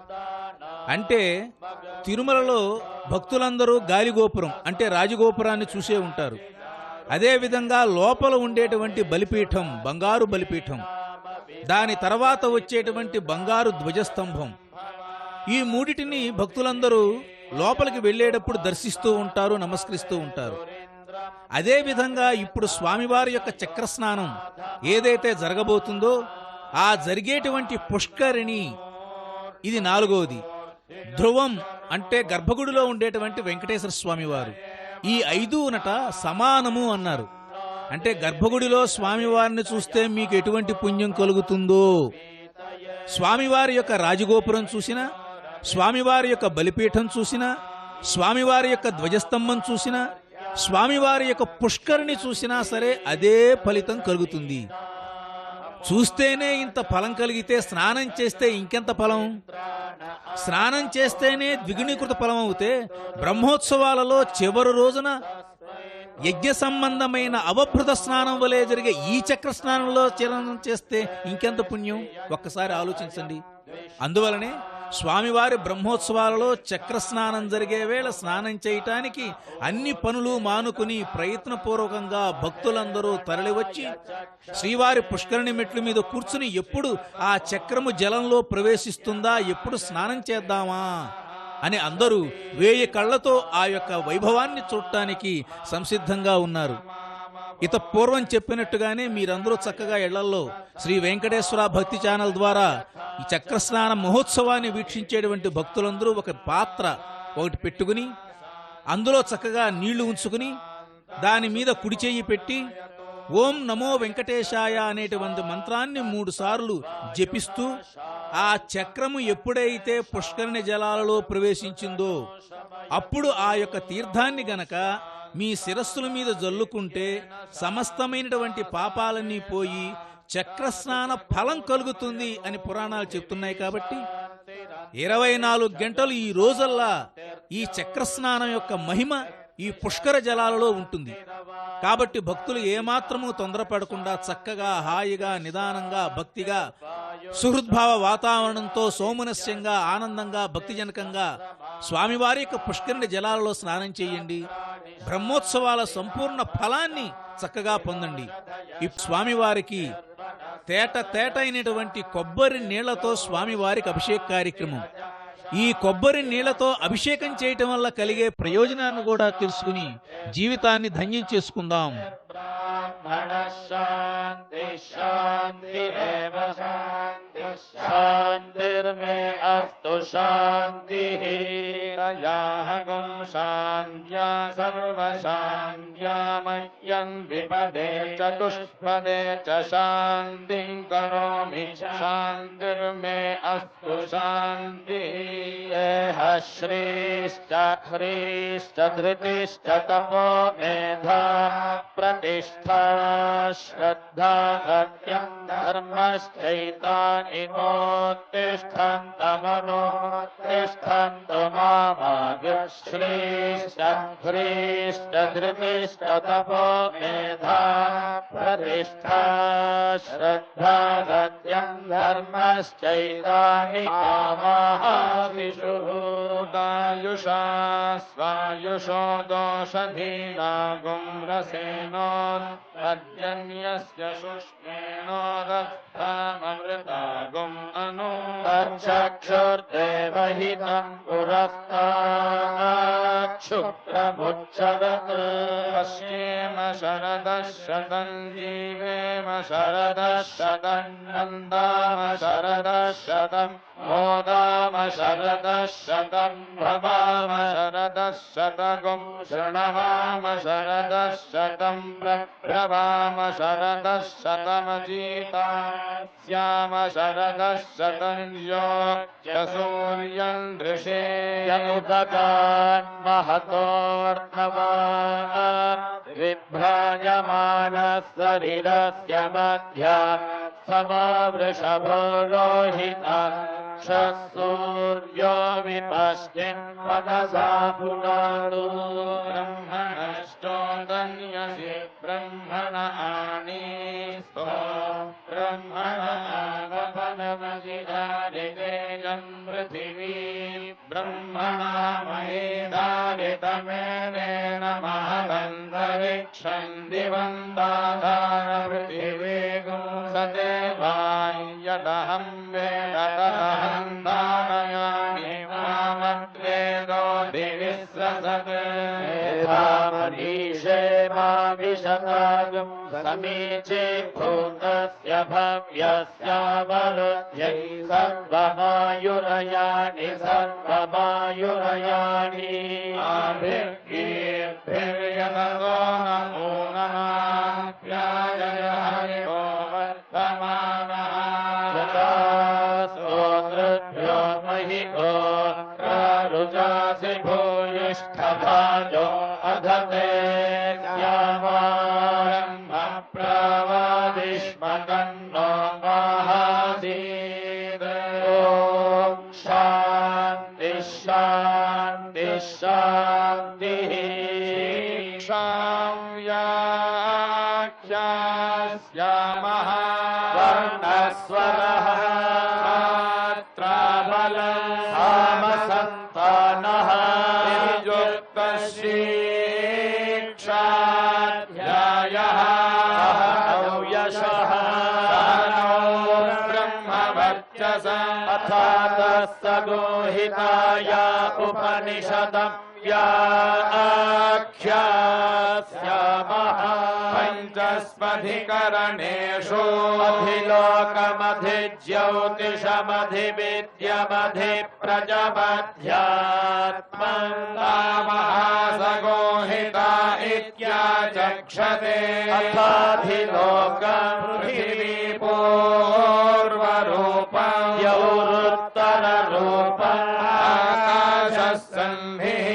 అంటే తిరుమలలో భక్తులందరూ గాలిగోపురం అంటే రాజగోపురాన్ని చూసే ఉంటారు. అదేవిధంగా లోపల ఉండేటువంటి బలిపీఠం బంగారు బలిపీఠం, దాని తర్వాత వచ్చేటువంటి బంగారు ధ్వజస్తంభం, ఈ మూడిటిని భక్తులందరూ లోపలికి వెళ్ళేటప్పుడు దర్శిస్తూ ఉంటారు, నమస్కరిస్తూ ఉంటారు. అదేవిధంగా ఇప్పుడు స్వామివారి యొక్క చక్రస్నానం ఏదైతే జరగబోతుందో ఆ జరిగేటువంటి పుష్కరిణి ఇది 4వది. ధ్రువం అంటే గర్భగుడిలో ఉండేటువంటి వెంకటేశ్వర స్వామివారు. ఈ 5 సమానము అన్నారు. అంటే గర్భగుడిలో స్వామివారిని చూస్తే మీకు ఎటువంటి పుణ్యం కలుగుతుందో, స్వామివారి యొక్క రాజగోపురం చూసినా, స్వామివారి యొక్క బలిపీఠం చూసినా, స్వామివారి యొక్క ధ్వజస్తంభం చూసినా, స్వామివారి యొక్క పుష్కరిణి చూసినా సరే అదే ఫలితం కలుగుతుంది. చూస్తేనే ఇంత ఫలం కలిగితే స్నానం చేస్తే ఇంకెంత ఫలం? స్నానం చేస్తేనే ద్విగుణీకృత ఫలం అవుతే బ్రహ్మోత్సవాలలో చివరి రోజున యజ్ఞ సంబంధమైన అవభృత స్నానం వలె జరిగే ఈ చక్ర స్నానంలో చలనం చేస్తే ఇంకెంత పుణ్యం ఒక్కసారి ఆలోచించండి. అందువలనే స్వామివారి బ్రహ్మోత్సవాలలో చక్ర స్నానం జరిగే వేళ స్నానం చేయటానికి అన్ని పనులు మానుకుని ప్రయత్నపూర్వకంగా భక్తులందరూ తరలివచ్చి శ్రీవారి పుష్కరిణి మెట్ల మీద కూర్చుని ఎప్పుడు ఆ చక్రము జలంలో ప్రవేశిస్తుందా, ఎప్పుడు స్నానం చేద్దామా అని అందరూ 1000 కళ్లతో ఆ యొక్క వైభవాన్ని చూడటానికి సంసిద్ధంగా ఉన్నారు. ఇత పూర్వం చెప్పినట్టుగానే మీరందరూ చక్కగా ఇళ్లల్లో శ్రీ వెంకటేశ్వర భక్తి ఛానల్ ద్వారా ఈ చక్రస్నాన మహోత్సవాన్ని వీక్షించేటువంటి భక్తులందరూ ఒక పాత్ర ఒకటి పెట్టుకుని అందులో చక్కగా నీళ్లు ఉంచుకుని దాని మీద కుడి చెయ్యి పెట్టి ఓం నమో వెంకటేశాయ అనేటువంటి మంత్రాన్ని 3 సార్లు జపిస్తూ ఆ చక్రము ఎప్పుడైతే పుష్కరిణి జలాలలో ప్రవేశించిందో అప్పుడు ఆ యొక్క తీర్థాన్ని గనక మీ శిరస్సుల మీద జల్లుకుంటే సమస్తమైనటువంటి పాపాలన్నీ పోయి చక్రస్నాన ఫలం కలుగుతుంది అని పురాణాలు చెప్తున్నాయి. కాబట్టి 24 గంటలు ఈ రోజల్లా ఈ చక్రస్నానం యొక్క మహిమ ఈ పుష్కర జలాలలో ఉంటుంది. కాబట్టి భక్తులు ఏమాత్రము తొందరపడకుండా చక్కగా హాయిగా నిదానంగా భక్తిగా సుహృద్భావ వాతావరణంతో సౌమనస్యంగా ఆనందంగా భక్తిజనకంగా స్వామివారి యొక్క పుష్కరిణి జలాలలో స్నానం చేయండి. బ్రహ్మోత్సవాల సంపూర్ణ ఫలాన్ని చక్కగా పొందండి. ఈ స్వామివారికి తేట అయినటువంటి కొబ్బరి నీళ్లతో స్వామివారికి అభిషేక కార్యక్రమం. ఈ కొబ్బరి నీళ్లతో అభిషేకం చేయటం వల్ల కలిగే ప్రయోజనాన్ని కూడా తెలుసుకుని జీవితాన్ని ధన్యం చేసుకుందాం. శాంతి శాంతి శాంతిర్మే అస్తు శాంతి యాహం శాంత్యా సర్వశాంత్యా మహ్యం విపదే చతుష్పదే చ శాంతిం కరోమి శాంతిర్మే అస్తు శాంతి శ్రీశ్చ హ్రీశ్చ ధృతిశ్చ తపో మేధా ప్రతిష్ఠా శ్రద్ధా సత్యం ధర్మశ్చైతాని నోత్తిష్ఠन्तమనోత్తిష్ఠन्तు మామాగ శ్రీశ్చ హ్రీశ్చ ధృతిశ్చ తపో మేధా ప్రతిష్ఠా శ్రద్ధా సత్యం ధర్మశ్చైతాని మామావిషు దాయుషా స్వాయుషో దోషధీనా గుమ్రసేనో అర్జన్యస్య శుష్కేనో రక్తమృతా गुम् अनु तच्चक्षुर्देवहितं पुरस्ताच्छुक्रमुच्चरत् पश्येम शरदः शतं जीवेम शरदः शतं नन्दाम शरदः शतं मोदाम शरदः शतं भवाम शरदः शतगुं शृणवाम शरदः शतं प्रभ्रवाम शरदः शतमजीता स्याम शरदः शतं सूर्यं दृशे यमुदकान् महतोर्णवान् विभ्राजमानः शरीरस्य मध्या समावृषभो लोहितः सूर्यो विपश्चिन् मनसा पुनातु ब्रह्मणश्चोदन्यसि ब्रह्मण आनीस्तो ब्रह्मण आगमनमसिधारितेजं पृथिवी ब्रह्मणा महेदारितमेनेन महदन्तरिक्षं दिवं दाधार पृथिवी सदेवायदहं वेदतहं दानयामि मामद्वेदो दिवि मनीषे मा विशतागं समीचे भूतस्य भव्यस्यावरुध्यै सर्वमायुरयाणि सर्वमायुरयाणि आभिर्गीर्भिर्यततो नमो नमाप्याय हरिो वर्तमानः स्तोत्रभ्यो महिको रुजासि भूयिष्ठभाजो अधते प्रवादिष्मकन्नो महासीद ॐ शान्ति शान्ति शान्तिः व्याख्यास्यामः वर्णस्वरः मात्राबलं सामसन्तानः युक्तशीक्षाध्यायः यशः ब्रह्मवर्चसा अथातस्तगोहिताय उपनिषदं व्याख्यास्यामः पञ्चस्पधिकरणेषु अधिलोकमधिज्योतिषमधिविद्यमधिप्रजमध्यात्मं महासगोहिता इत्याचक्षते अथाधिलोकं पृथिवी पूर्वरूपं यौरुत्तररूपम् आकाशसन्धिः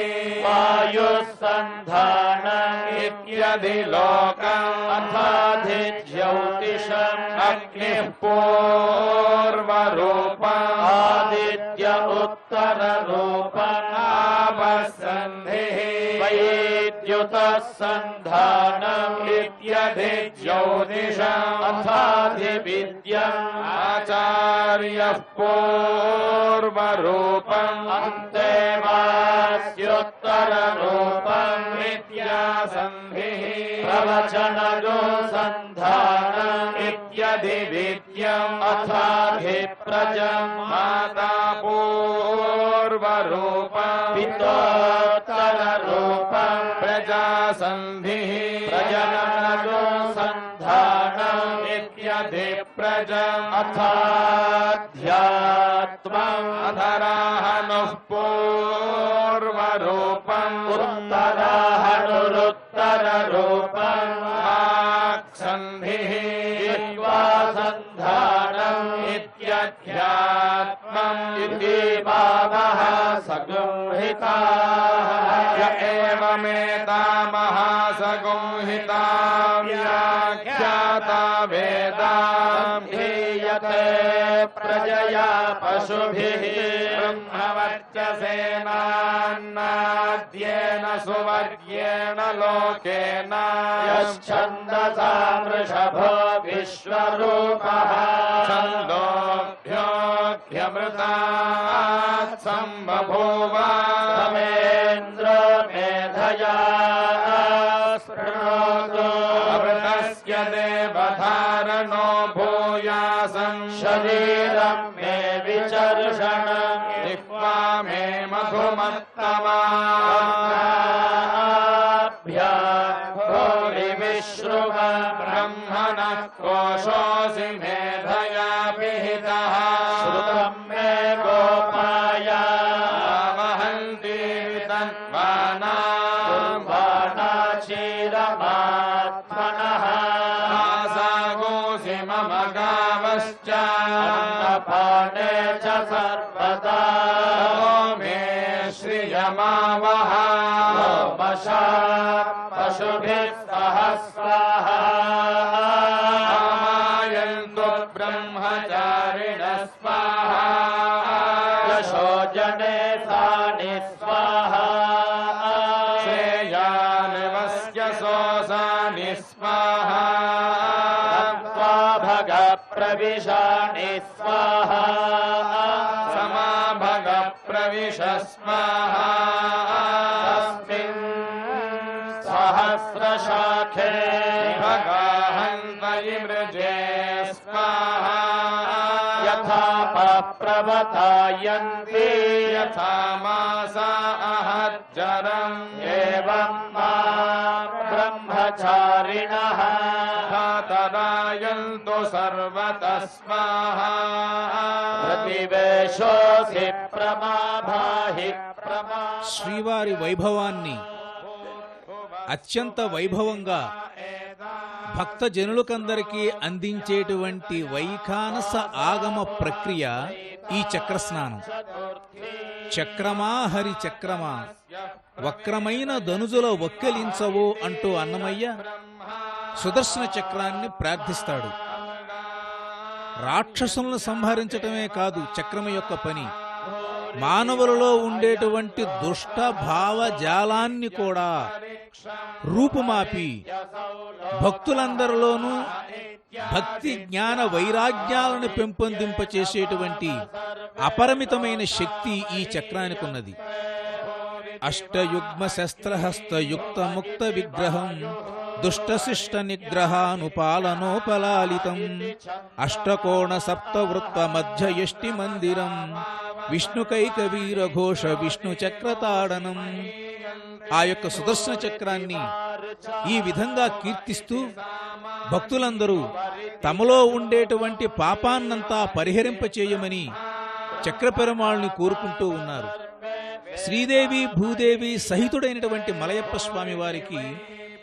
वायुसन्धान इत्यधिलोकम् अथाधिज्योतिषम् अग्निः पूर्वरूपम् आदित्य उत्तररूपम् आपस्सन्धिः वैद्युतः सन्धानम् इत्यधिज्योतिषम् अथाधिविद्यम् आचार्यः पूर्वरूपम् अन्तेवास्योत्तररूपम् विद्यासन्धिः प्रवचनगो सन्धानम् इत्यधिविद्यम् अथाधिप्रजम् माता पूर्वरूपम् पितोत्तररूपम् प्रजासन्धिः प्रजननगो सन्धानम् इत्यधिप्रजम् अथाध्यात्मम् अधराहनुः पूर्वरूपम् उत्तराहनुरुत्तररूपम् वाक्सन्धिः सन्धानम् इत्यध्यात्मम् इति भावः सगुंहिताः य एवमेतामहासगुंहिता व्याख्याता वेदाम् हीयते प्रजया पशुभिः ब्रह्मवर्चसेनान्नाद्येन सुवर्येण लोकेन यश्छन्दसा वृषभो विश्वरूपः छन्दोभ्योऽध्यमृतात् सम्बभूव समेन्द्रो मेधया स्पृणोतु अमृतस्य देवधारणो भूयासम् शरीर कोशोऽसि मेधया पिहितः श्रुतं मे गोपाय वहन्ति तन्वानां कुर्बाणाचीरमात्मनः आसागोऽसि मम गावश्च अन्नपाने च सर्वदा मे श्रियमावह वशा पशुभिः सह स्वाहा आमायन्तु ब्रह्मचारिणः स्वाहा यशो जने सानि स्वाहा श्रेयानिवस्य सोऽसानि स्वाहा त्वा भग प्रविशानि स्वाहा समाभग प्रविश स्वाहा तस्मिन् सहस्रशाखे भगाहन्त इमृजे स्वाहा यथा प्रवतायन्ति यथा मासा अहज्जरम् एवं मा ब्रह्मचारिणः तदायन्तु सर्वतः स्वाहा प्रतिवेशोऽसि प्रमाभाहि प्रमा శ్రీవారి వైభవాన్ని అత్యంత వైభవంగా భక్త జనులకందరికీ అందించేటువంటి వైఖానస ఆగమ ప్రక్రియ ఈ చక్రస్నానం. చక్రమా హరి చక్రమా వక్రమైన ధనుజుల వక్కెలించవో అంటూ అన్నమయ్య సుదర్శన చక్రాన్ని ప్రార్థిస్తాడు. రాక్షసులను సంహరించటమే కాదు చక్రమ యొక్క పని, మానవులలో ఉండేటువంటి దుష్ట భావజాలాన్ని కూడా రూపుమాపి భక్తులందరిలోనూ భక్తి జ్ఞాన వైరాగ్యాలను పెంపొందింపచేసేటువంటి అపరిమితమైన శక్తి ఈ చక్రానికి ఉన్నది. అష్టయుగ్మ శస్త్రహస్తయుక్త ముక్త విగ్రహం దుష్టశిష్ట నిగ్రహానుపాలనోపలాలితం అష్టకోణ సప్తవృత్త మధ్య యష్టి మందిరం విష్ణుకైక వీరఘోష విష్ణు చక్రతాడనం. ఆ యొక్క సుదర్శన చక్రాన్ని ఈ విధంగా కీర్తిస్తూ భక్తులందరూ తమలో ఉండేటువంటి పాపాన్నంతా పరిహరింపచేయమని చక్రపెరుమాళ్ళని కోరుకుంటూ ఉన్నారు. శ్రీదేవి భూదేవి సహితుడైనటువంటి మలయప్ప స్వామి వారికి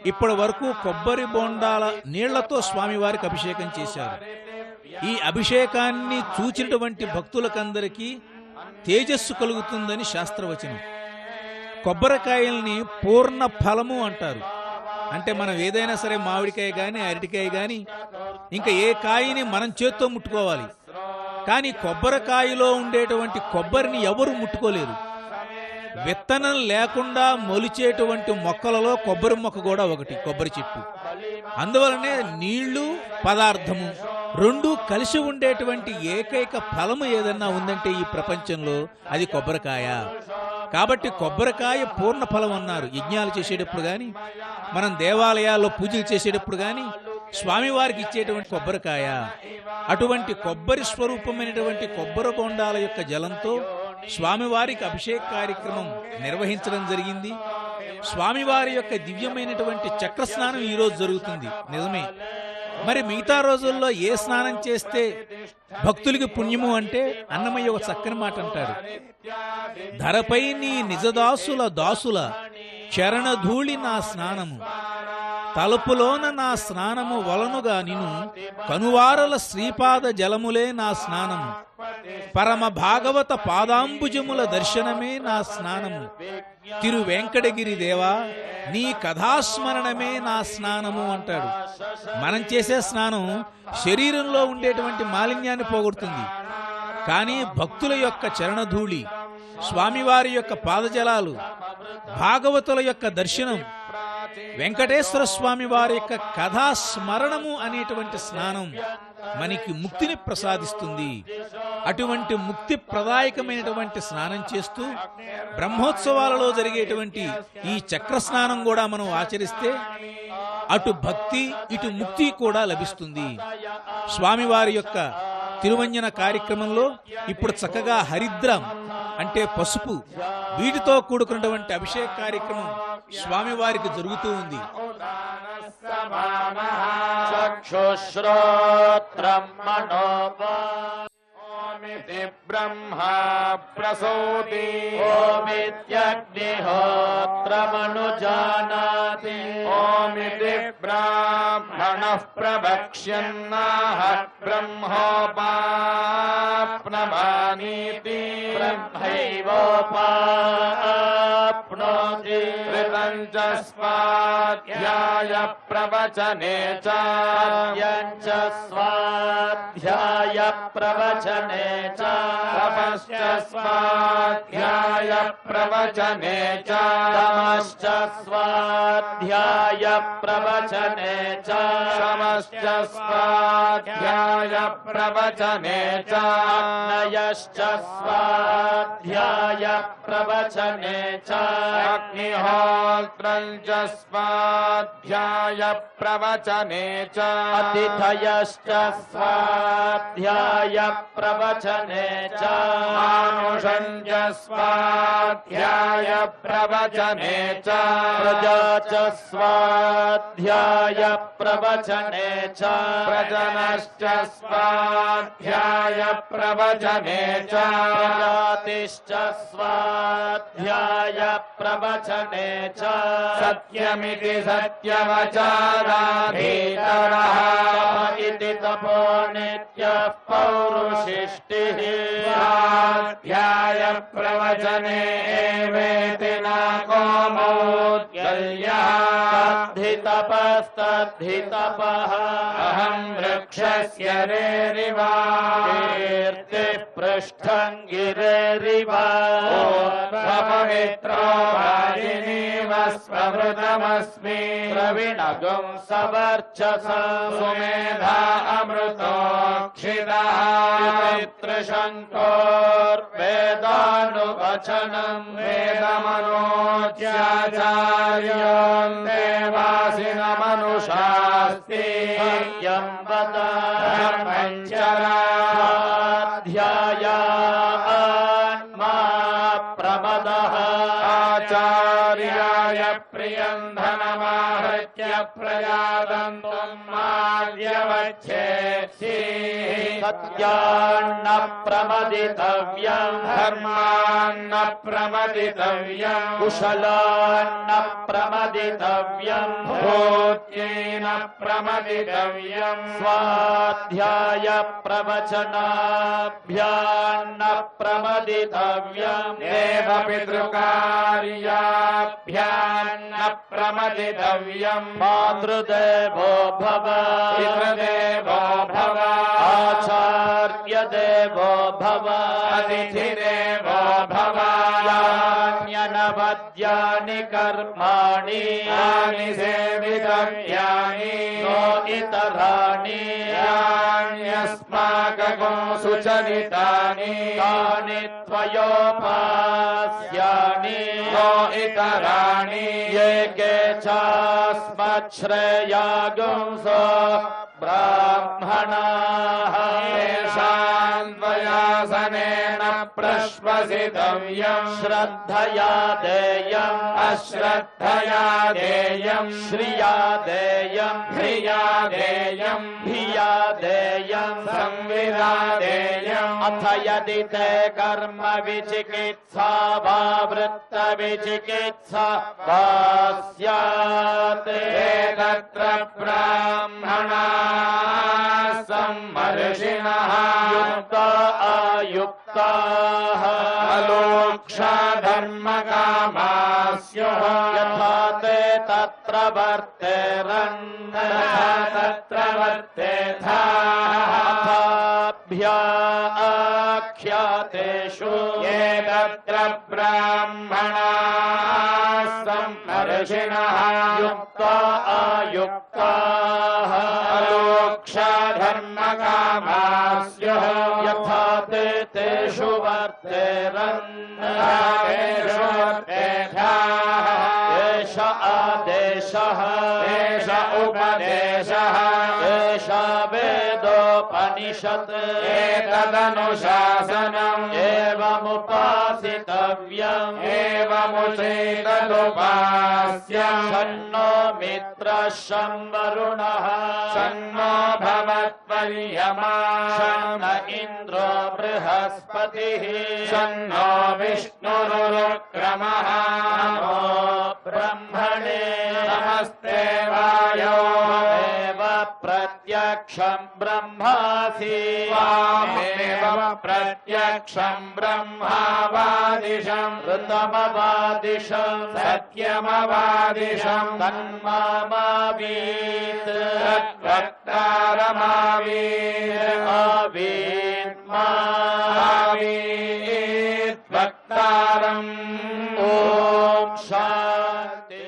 ఇప్పటి వరకు కొబ్బరి బొండాల నీళ్లతో స్వామివారికి అభిషేకం చేశారు. ఈ అభిషేకాన్ని చూచినటువంటి భక్తులకందరికీ తేజస్సు కలుగుతుందని శాస్త్రవచనం. కొబ్బరికాయల్ని పూర్ణ ఫలము అంటారు. అంటే మనం ఏదైనా సరే మామిడికాయ కానీ అరటికాయ కానీ ఇంకా ఏ కాయని మనం చేత్తో ముట్టుకోవాలి, కానీ కొబ్బరికాయలో ఉండేటువంటి కొబ్బరిని ఎవరు ముట్టుకోలేరు. విత్తనం లేకుండా మొలిచేటువంటి మొక్కలలో కొబ్బరి మొక్క కూడా ఒకటి, కొబ్బరి చెట్టు. అందువలనే నీళ్లు పదార్థము రెండు కలిసి ఉండేటువంటి ఏకైక ఫలము ఏదన్నా ఉందంటే ఈ ప్రపంచంలో అది కొబ్బరికాయ. కాబట్టి కొబ్బరికాయ పూర్ణ ఫలం అన్నారు. యజ్ఞాలు చేసేటప్పుడు కానీ మనం దేవాలయాల్లో పూజలు చేసేటప్పుడు కానీ స్వామివారికి ఇచ్చేటువంటి కొబ్బరికాయ, అటువంటి కొబ్బరి స్వరూపమైనటువంటి కొబ్బరి బొండాల యొక్క జలంతో స్వామివారికి అభిషేక కార్యక్రమం నిర్వహించడం జరిగింది. స్వామివారి యొక్క దివ్యమైనటువంటి చక్ర స్నానం ఈరోజు జరుగుతుంది, నిజమే. మరి మిగతా రోజుల్లో ఏ స్నానం చేస్తే భక్తులకి పుణ్యము అంటే అన్నమయ్య ఒక చక్కని మాట అంటాడు. ధరపై నీ నిజదాసుల దాసుల చరణధూళి నా స్నానము, తలుపులోన నా స్నానము వలనుగా నిను కనువారల శ్రీపాద జలములే నా స్నానము, పరమ భాగవత పాదాంబుజముల దర్శనమే నా స్నానము, తిరు వెంకటగిరి దేవా నీ కథాస్మరణమే నా స్నానము అంటాడు. మనం చేసే స్నానం శరీరంలో ఉండేటువంటి మాలిన్యాన్ని పోగొడుతుంది, కానీ భక్తుల యొక్క చరణధూళి, స్వామివారి యొక్క పాదజలాలు, భాగవతుల యొక్క దర్శనం, వెంకటేశ్వర స్వామి వారి యొక్క కథాస్మరణము అనేటువంటి స్నానం మనకి ముక్తిని ప్రసాదిస్తుంది. అటువంటి ముక్తి ప్రదాయకమైనటువంటి స్నానం చేస్తూ బ్రహ్మోత్సవాలలో జరిగేటువంటి ఈ చక్ర స్నానం కూడా మనం ఆచరిస్తే అటు భక్తి ఇటు ముక్తి కూడా లభిస్తుంది. స్వామివారి యొక్క తిరువంజన కార్యక్రమంలో ఇప్పుడు చక్కగా హరిద్రం అంటే పసుపు, వీటితో కూడుకున్నటువంటి అభిషేక కార్యక్రమం స్వామివారికి జరుగుతూ ఉంది. చక్షుశ్రోత్రం మనోపా ఓమితి బ్రహ్మా ప్రసూతి ఓమిత్యగ్నిహోత్రమనుజానాతి ఓమితి బ్రాహ్మణః ప్రవక్ష్యన్నాః బ్రహ్మోపాప్నవానీతి బ్రహ్మైవోపాప్నోతి ऋतं च स्वाध्याय प्रवचने च च स्वाध्याय प्रवचने च तपश्च स्वाध्याय प्रवचने च तमश्च स्वाध्याय प्रवचने च समश्च स्वाध्याय प्रवचने च नयश्च स्वाध्याय प्रवचने च अग्निहोत्रं च स्वाध्याय प्रवचने च अतिथयश्च स्वाध्याय प्रवचने च मानुषं च स्वाध्याय प्रवचने च प्रजा च स्वाध्याय प्रवचने च प्रजनश्च स्वाध्याय प्रवचने च प्रजातिश्च स्वाध्याय प्रवचने च सत्यमिति सत्यवचाराधीतरः इति तपो नित्यः पौरुषिष्टिः स्वाध्याय प्रवचने एवेति न कोमोद्गल्यः तद्धितपस्तद्धितपः अहं वृक्षस्य रेरिवा कीर्तिः पृष्ठं गिरेरिव पवित्रो वाजिनीव स्वमृतमस्मि प्रविणगुं सवर्चसं सुमेधा अमृतोक्षितः पितृशङ्कोर्वेदानुवचनं वेदमनोच्याचार्योन् देवासिनमनुषास्ति सत्यं वद धर्मं चरा स्वाध्यायान्मा प्रमदः आचार्याय प्रियं धनमाहृत्य प्रजातन्तं मार्यवच्छेत्सि सत्यान्न प्रमदितव्यं धर्मान्न प्रमदितव्यं कुशलान्न प्रमदितव्यं भूत्येन प्रमदितव्यं स्वाध्याय प्रवचनाभ्यान्न प्रमदितव्यं देवपितृकार्याभ्यान्न प्रमदितव्यं मातृदेवो भव पितृदेवो भव आचार्यदेवो भव अतिथिदेवो भव यान्यनवद्यानि कर्माणि यानि सेवितव्यानि नो इतराणि यान्यस्माकं सुचरितानि तानि त्वयोपास्यानि नो इतराणि ये के चास्मच्छ्रेयागुंसो ब्राह्मणाः तेषां त्वयासनेन प्रश्वसितव्यं श्रद्धया देयम् अश्रद्धया देयं श्रिया देयम् ह्रिया देयं धिया देयम् संविदा देयम् अथ यदि ते कर्म विचिकित्सा वा वृत्त विचिकित्सा वा स्यात् तत्र ब्राह्मणाः सम्मर्षिणः युक्ता आयुक्ताः अलोक्षधर्मकामास्युः यथा ते तत्र वर्तेरन् तत्र वर्तेथाः अथाभ्याख्यातेषु ये तत्र ब्राह्मणाः सम्मर्षिणः युक्ता आयुक्ताः अलोक्षधर्मकामास्युः यथा ते तेषु वर्तेरन् एष आदेशः एष उपदेशः एष वेदो ఏతదోపనిషత్ ఏతదనుశాసనం ఏవముపాసితవ్యం ఏవముచేతదుపాస్యం షన్నో మిత్రశం వరుణః షన్నో భవత్పర్యమా షన్న ఇంద్రో బృహస్పతిః షన్నో విష్ణురుక్రమః నమో బ్రహ్మణే నమస్తే వాయో ఏవ ప్రత్యక్షం బ్రహ్మాసి త్వామేవ ప్రత్యక్షం బ్రహ్మావాదిశం ఋతమవాదిశం సత్యమవాదిశం తన్మామావీత్ తద్వక్తారమావీత్ ఆవీత్ వక్తారం ఓం శాంతి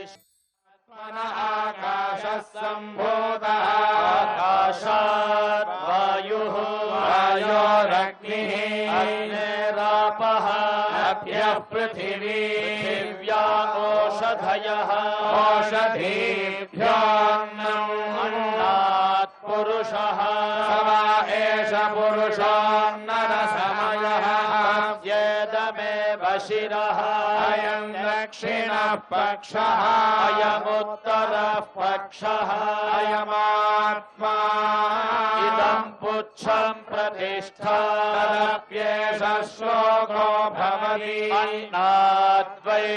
ఆకాశः సంభూతः ఆకాశాత్ వాయుః వాయోరగ్నిः అగ్నిరాపః అభ్యः పృథివీ పృథివ్యా ఓషధయః ఓషధీభ్యోऽన్నం అన్నాత్ పురుషః స వా ఏష పురుషోన్నరసమయः తస్యేదమేవ శిరః అయం దక్షిణः పక్షः అయముత్తరః పక్షః అయమాత్మా ఇదం పుచ్చం ప్రతిష్ఠా తదప్యేష శ్లోకో భవతి అన్నాద్వై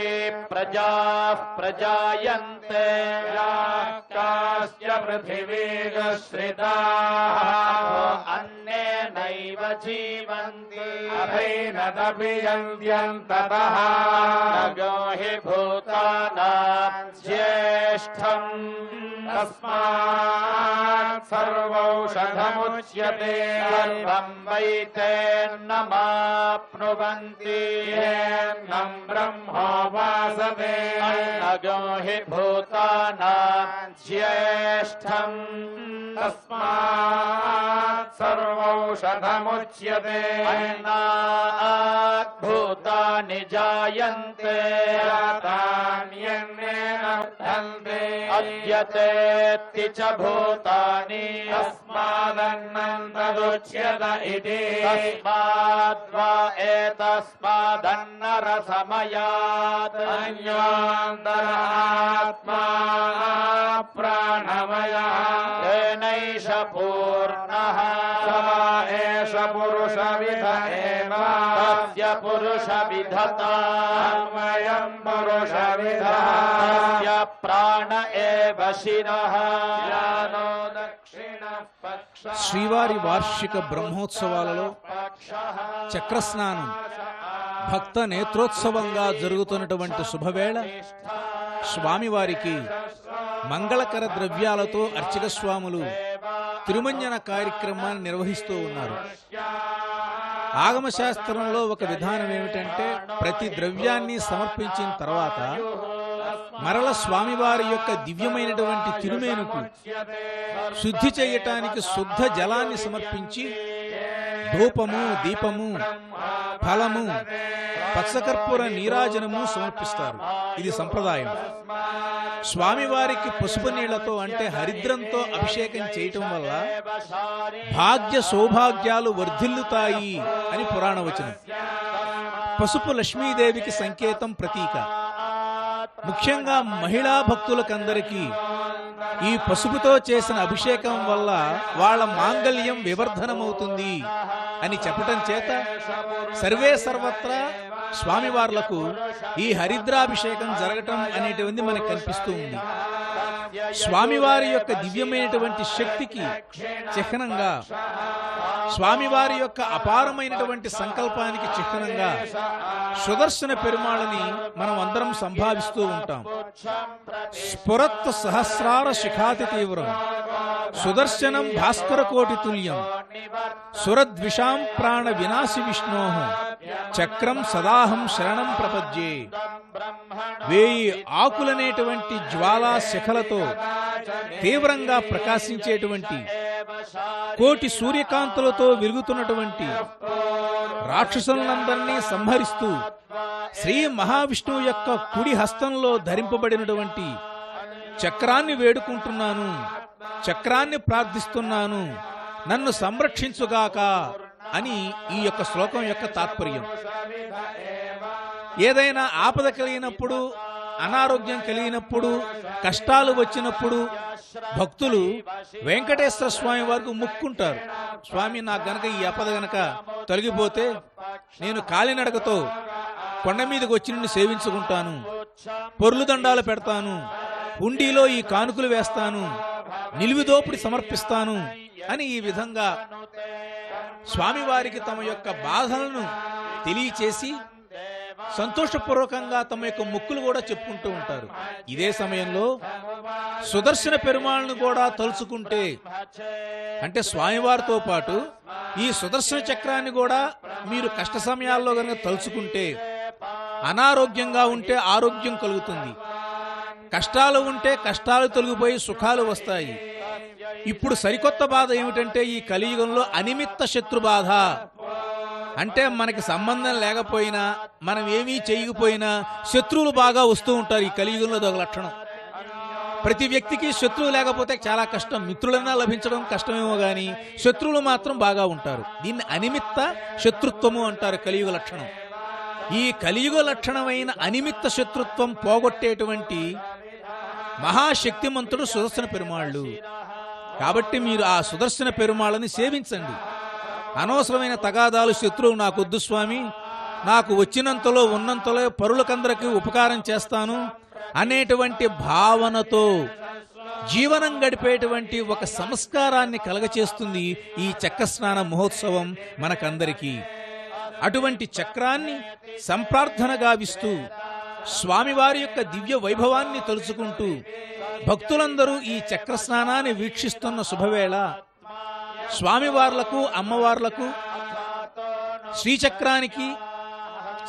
ప్రజాః ప్రజాయంతే యాకాస్య పృథివీగశ్రితాः అన్నేనైవ జీవంతి అభైనదభియంత్యంతతః నగో హి భూతానాం జ్యేష్ఠం తస్మాత్ సర్వౌషధముచ్యతే సర్వం వైతేన్నమాప్నువంతి ఏన్నం బ్రహ్మోపాసతే నగో హి భూతానాం జ్యేష్ఠం తస్మాత్ సర్వౌషధముచ్యతే అన్నాత్ భూతాని జాయంతే జాతాన్యన్నేన వర్ధన్తే అద్యతేత్తి చ భూతాని తస్మాదన్నం తదుచ్యత ఇతి తస్మాద్వా ఏతస్మాదన్నరసమయాత్ అన్యోంతరాత్మా ప్రాణమయః తేనైష పూర్ణః స వా ఏష పురుషవిద ఏవ తస్య పురుషవిధతా అన్వయం పురుషవిదః తస్య ప్రాణ ఏవ శిరః యానో దక్షిణః పక్షః శ్రీవారి వార్షిక బ్రహ్మోత్సవాలలో చక్రస్నానం భక్త నేత్రోత్సవంగా జరుగుతున్నటువంటి శుభవేళ స్వామివారికి మంగళకర ద్రవ్యాలతో అర్చక స్వాములు తిరుమంజన కార్యక్రమాన్ని నిర్వహిస్తూ ఉన్నారు. ఆగమశాస్త్రంలో ఒక విధానం ఏమిటంటే ప్రతి ద్రవ్యాన్ని సమర్పించిన తర్వాత మరల స్వామివారి యొక్క దివ్యమైనటువంటి తిరుమేనుకు శుద్ధి చేయటానికి శుద్ధ జలాన్ని సమర్పించి ధూపము దీపము ఫలము పచ్చకర్పూర నీరాజనము సమర్పిస్తారు. ఇది సంప్రదాయం. స్వామివారికి పసుపు నీళ్లతో అంటే హరిద్రంతో అభిషేకం చేయటం వల్ల భాగ్య సౌభాగ్యాలు వర్ధిల్లుతాయి అని పురాణ వచనం. పసుపు లక్ష్మీదేవికి సంకేతం, ప్రతీక. ముఖ్యంగా మహిళా భక్తులకందరికీ ఈ పసుపుతో చేసిన అభిషేకం వల్ల వాళ్ళ మాంగళ్యం వివర్ధనమవుతుంది అని చెప్పటం చేత సర్వే సర్వత్రా స్వామివార్లకు ఈ హరిద్రాభిషేకం జరగటం అనేటువంటిది మనకు కనిపిస్తూ ఉంది. స్వామివారి యొక్క దివ్యమైనటువంటి శక్తికి చిహ్నంగా, స్వామివారి యొక్క అపారమైనటువంటి సంకల్పానికి చిహ్నంగా సుదర్శన పెరుమాళని మనం అందరం సంభావిస్తూ ఉంటాం. స్ఫురత్ సహస్రార శిఖాతి తీవ్రం సుదర్శనం భాస్కర కోటి తుల్యం సురద్విషాం ప్రాణ వినాశి విష్ణో చక్రం సదాహం శరణం ప్రపద్యే. 1000 ఆకులనేటువంటి జ్వాలా శిఖలతో తీవ్రంగా ప్రకాశించేటువంటి, కోటి సూర్యకాంతులతో వెలుగుతున్నటువంటి రాక్షసులందరినీ సంహరిస్తూ శ్రీ మహావిష్ణువు యొక్క కుడి హస్తంలో ధరింపబడినటువంటి చక్రాన్ని వేడుకుంటున్నాను, చక్రాన్ని ప్రార్థిస్తున్నాను, నన్ను సంరక్షించుగాక అని ఈ యొక్క శ్లోకం యొక్క తాత్పర్యం. ఏదైనా ఆపద కలిగినప్పుడు, అనారోగ్యం కలిగినప్పుడు, కష్టాలు వచ్చినప్పుడు భక్తులు వెంకటేశ్వర స్వామి వారికి ముక్కుంటారు. స్వామి నాకు గనక ఈ ఆపద గనక తొలగిపోతే నేను కాలినడకతో కొండ మీదకి వచ్చి నిన్ను సేవించుకుంటాను, పొర్లు దండాలు పెడతాను, హుండీలో ఈ కానుకలు వేస్తాను, నిలువుదోపిడి సమర్పిస్తాను అని ఈ విధంగా స్వామివారికి తమ యొక్క బాధలను తెలియచేసి సంతోషపూర్వకంగా తమ యొక్క మొక్కులు కూడా చెప్పుకుంటూ ఉంటారు. ఇదే సమయంలో సుదర్శన పెరుమాళ్ళను కూడా తలుచుకుంటే, అంటే స్వామివారితో పాటు ఈ సుదర్శన చక్రాన్ని కూడా మీరు కష్ట సమయాల్లో కనుక తలుచుకుంటే, అనారోగ్యంగా ఉంటే ఆరోగ్యం కలుగుతుంది, కష్టాలు ఉంటే కష్టాలు తొలగిపోయి సుఖాలు వస్తాయి. ఇప్పుడు సరికొత్త బాధ ఏమిటంటే ఈ కలియుగంలో అనిమిత్త శత్రు బాధ. అంటే మనకి సంబంధం లేకపోయినా, మనం ఏమీ చేయకపోయినా శత్రువులు బాగా వస్తూ ఉంటారు. ఈ కలియుగంలో ఒక లక్షణం. ప్రతి వ్యక్తికి శత్రువు లేకపోతే చాలా కష్టం. మిత్రులన్నా లభించడం కష్టమేమో కానీ శత్రువులు మాత్రం బాగా ఉంటారు. దీన్ని అనిమిత్త శత్రుత్వము అంటారు, కలియుగ లక్షణం. ఈ కలియుగ లక్షణమైన అనిమిత్త శత్రుత్వం పోగొట్టేటువంటి మహాశక్తిమంతుడు సుదర్శన పెరుమాళ్ళు. కాబట్టి మీరు ఆ సుదర్శన పెరుమాళ్ళని సేవించండి. అనవసరమైన తగాదాలు, శత్రువు నాకొద్దు స్వామి, నాకు వచ్చినంతలో ఉన్నంతలో పరులకందరికీ ఉపకారం చేస్తాను అనేటువంటి భావనతో జీవనం గడిపేటువంటి ఒక సంస్కారాన్ని కలగచేస్తుంది ఈ చక్రస్నాన మహోత్సవం మనకందరికీ. అటువంటి చక్రాన్ని సంప్రార్థన గావిస్తూ స్వామివారి యొక్క దివ్య వైభవాన్ని తలుచుకుంటూ భక్తులందరూ ఈ చక్రస్నానాన్ని వీక్షిస్తున్న శుభవేళ స్వామివార్లకు, అమ్మవార్లకు, శ్రీచక్రానికి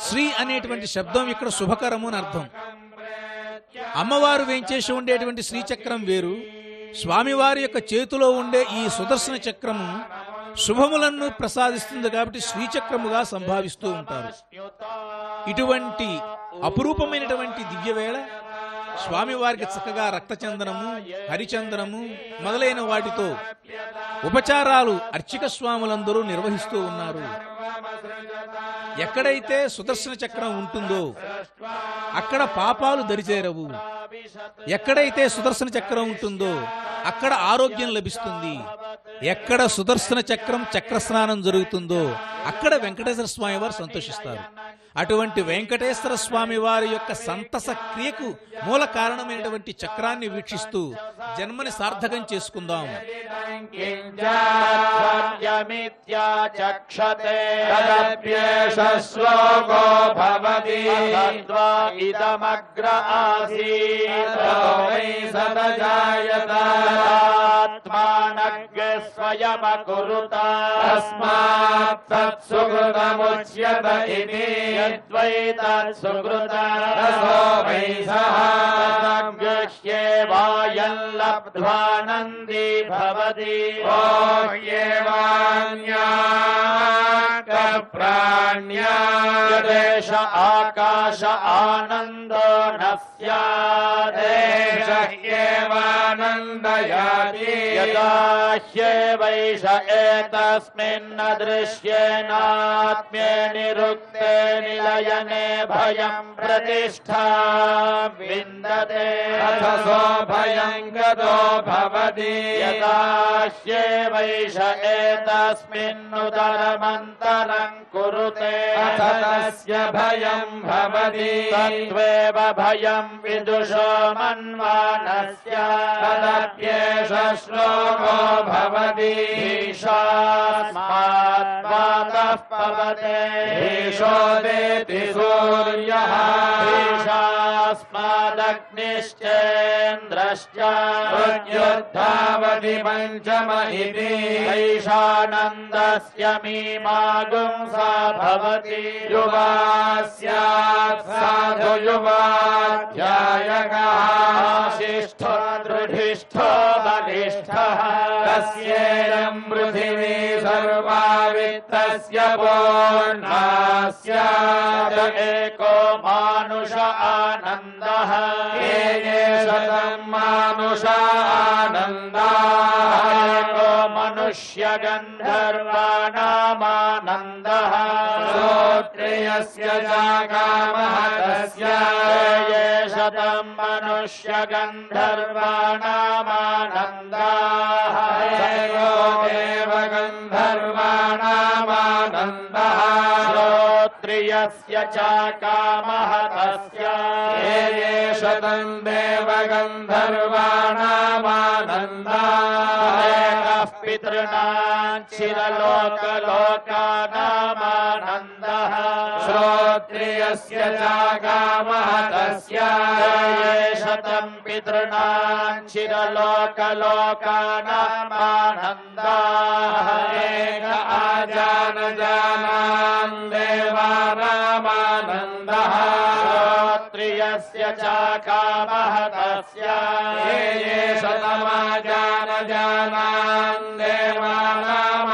శ్రీ అనేటువంటి శబ్దం ఇక్కడ శుభకరము అని అర్థం. అమ్మవారు వేంచేసి ఉండేటువంటి శ్రీచక్రం వేరు, స్వామివారి యొక్క చేతిలో ఉండే ఈ సుదర్శన చక్రము శుభములను ప్రసాదిస్తుంది కాబట్టి శ్రీచక్రముగా సంభావిస్తూ ఉంటారు. ఇటువంటి అపురూపమైనటువంటి దివ్యవేళ స్వామివారికి చక్కగా రక్తచందనము, హరిచందనము మొదలైన వాటితో ఉపచారాలు అర్చక స్వాములందరూ నిర్వహిస్తూ ఉన్నారు. ఎక్కడైతే సుదర్శన చక్రం ఉంటుందో అక్కడ పాపాలు దరిచేరవు. ఎక్కడైతే సుదర్శన చక్రం ఉంటుందో అక్కడ ఆరోగ్యం లభిస్తుంది. ఎక్కడ సుదర్శన చక్రం చక్రస్నానం జరుగుతుందో అక్కడ వెంకటేశ్వర స్వామి వారు సంతోషిస్తారు. అటువంటి వెంకటేశ్వర స్వామి వారి యొక్క సంతస క్రియకు మూల కారణమైనటువంటి చక్రాన్ని వీక్షిస్తూ జన్మని సార్థకం చేసుకుందాం. వాయల్లబ్ధ్వానందీ భవతి ప్రాణ్యాదేశ ఆకాశ ఆనందో నస్యాదేశయేవానందయాతి యదా హ్యేవైష ఏతస్మిన్న దృశ్యేనాత్మ్యే నిరుక్తే నిలయనే భయం ప్రతిష్ఠా విందతే అథసో భయం గదో భవతి యదా హ్యేవైష ఏతస్మిన్నుదరమంతరం కురుతే అథ తస్య భయం భవతి తత్వేవ భయం విదుషో మన్వానస్య తదప్యేష శ్లోకో భవతి ఈశాస్మాద్వాతః పవతే ఈశోదేతి సూర్యః ఈశాస్మాదగ్నిశ్చేంద్రశ్చ ప్రత్యుత్థావతి పంచమ ఇతి ఈశానందస్య మీమాగుంసా భవతి యువా స్యాత్ సాధు యువాధ్యాయకః శిష్ఠో దృఢిష్ఠో బలిష్ఠః తస్యేయం పృథివీ సర్వా విత్తస్య పూర్ణా స్యాత్ ఏకో మానుష ఆనందః ఏ శతం మానుషా ఆనందాః ఏకో మనుష్య मनुष्य गन्धर्वाणामानन्दः श्रोत्रियस्य जागामः तस्य ये शतं मनुष्य गन्धर्वाणामानन्दाः देवगन्धर्वाणामानन्दः श्रोत्रियस्य च कामः तस्य ये शतं देवगन्धर्वाणामानन्दाः एकः पितॄणां चिरलोकलोकानामानन्दः श्रोत्रियस्य जागामः तस्य ये शतं पितॄणां चिरलोकलोकानामानन्दाः एक आजानजानान् देवानामानन्दः श्रोत्रियस्य च कामः तस्य ये शतमाजानजानान् देवानामानन्दाः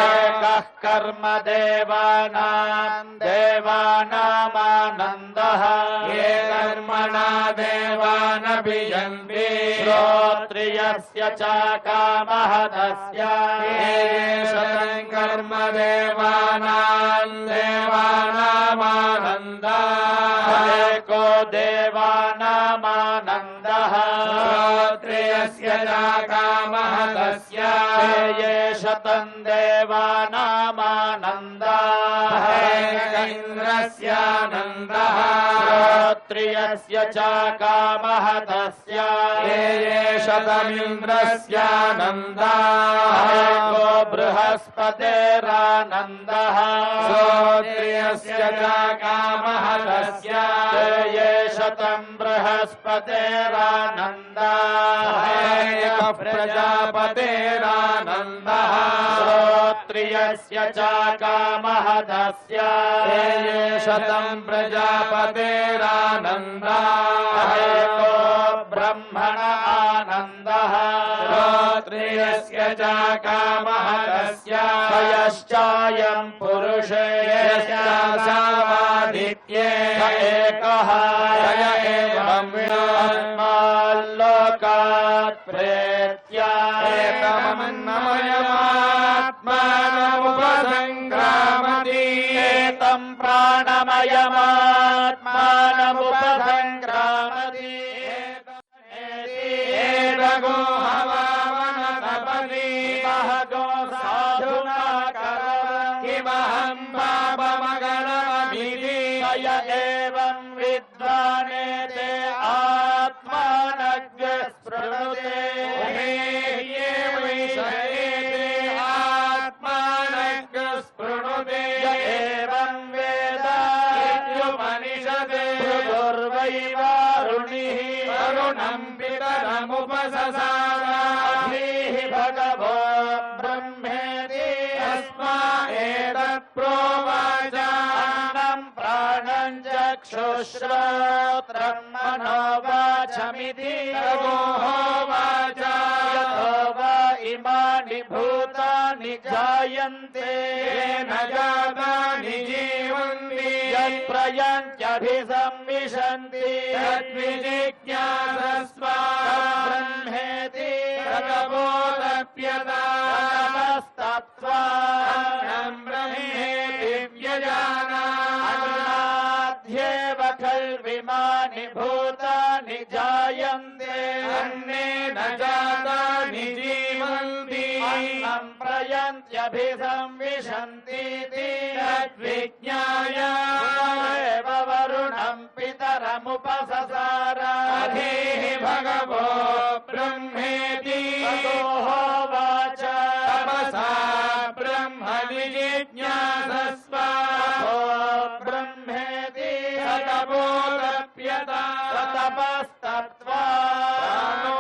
एकः कर्म देवानामानन्दः ये कर्मणा देवानभियन्ति श्रोत्रियस्य च कामः तस्य ये शतं कर्म देवानान् देवानामानन्दाः एको देवानामानन्दः श्रोत्रियस्य च कामः तस्य ये शतं देवानामानन्दाः इन्द्रस्यानन्दः श्रोत्रियस्य च कामः तस्य ये शतमिन्द्रस्यानन्दाः एको बृहस्पतेरानन्दः श्रोत्रियस्य च कामः तस्य ये शतं बृहस्पतेरानन्दाः एकः प्रजापतेरानन्दः श्रोत्रियस्य च कामः तस्य ये शतं प्रजापतेरानन्दाः एको ब्रह्मण आनन्दः श्रोत्रियस्य च कामः तस्य यश्चायं पुरुषे यस्यासावादित्ये एकः य एवं लोकात् प्रेत्य एतमन्नमयमात्मानमुपसङ्क्रामति एतं प्राणमयमात्मानमुपसङ्क्रामति एतगो हवामनतपति महगो साधुना किमहं पापमगणमभिधि य एवं विद्वानेते आत्मानज्ञ स्पृणुते ये विषयेते आत्मानज्ञ स्पृणुते य एवं वेद इत्युपनिषदे भृगुर्वैवारुणिः वरुणं पितरमुपससाराभिः भगवो ब्रह्मेति तस्मा एतत् प्रोवाच अन्नं प्राणं चक्षुश्रोत्रं मनोवाचमिति तगोहोवाच यतो वा इमानि भूतानि जायन्ते येन जातानि जीवन्ति यत्प्रयन्त्यभिसंविशन्ति तद्विजिज्ञासस्व ब्रह्मेति तदबोधप्यता तपस्तत्त्वान्नं ब्रह्मेति अन्नाध्येव खल्विमानि भूतानि जायन्ते अन्नेन जातानि जीवन्ति अन्नं प्रयन्त्यभिसंविशन्तीति तद्विज्ञाय एव वरुणं पितरमुपससार अधीः भगवो ब्रह्मेति ततोहोवाच तपसा ब्रह्मणि जिज्ञासस्व ब्रह्मेति तदबोधप्यता तपस्तत्त्वानो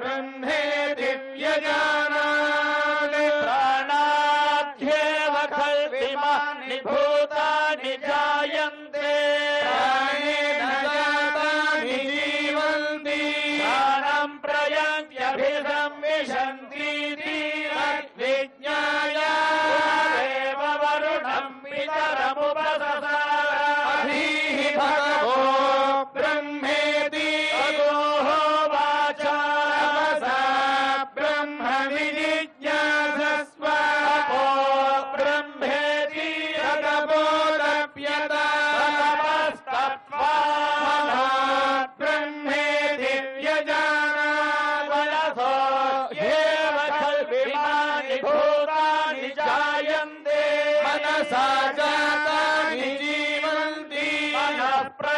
ब्रह्मेति व्यजानाति प्राणाध्येव खल्विमानि भूतानि जायन्ते प्राणेन जातानि जीवन्ति प्राणं प्रयन्त्यभिसंविशन्तीति तद्विज्ञाय एव वरुणं पितरमुपससार अधीः भगवो ब्रह्मेति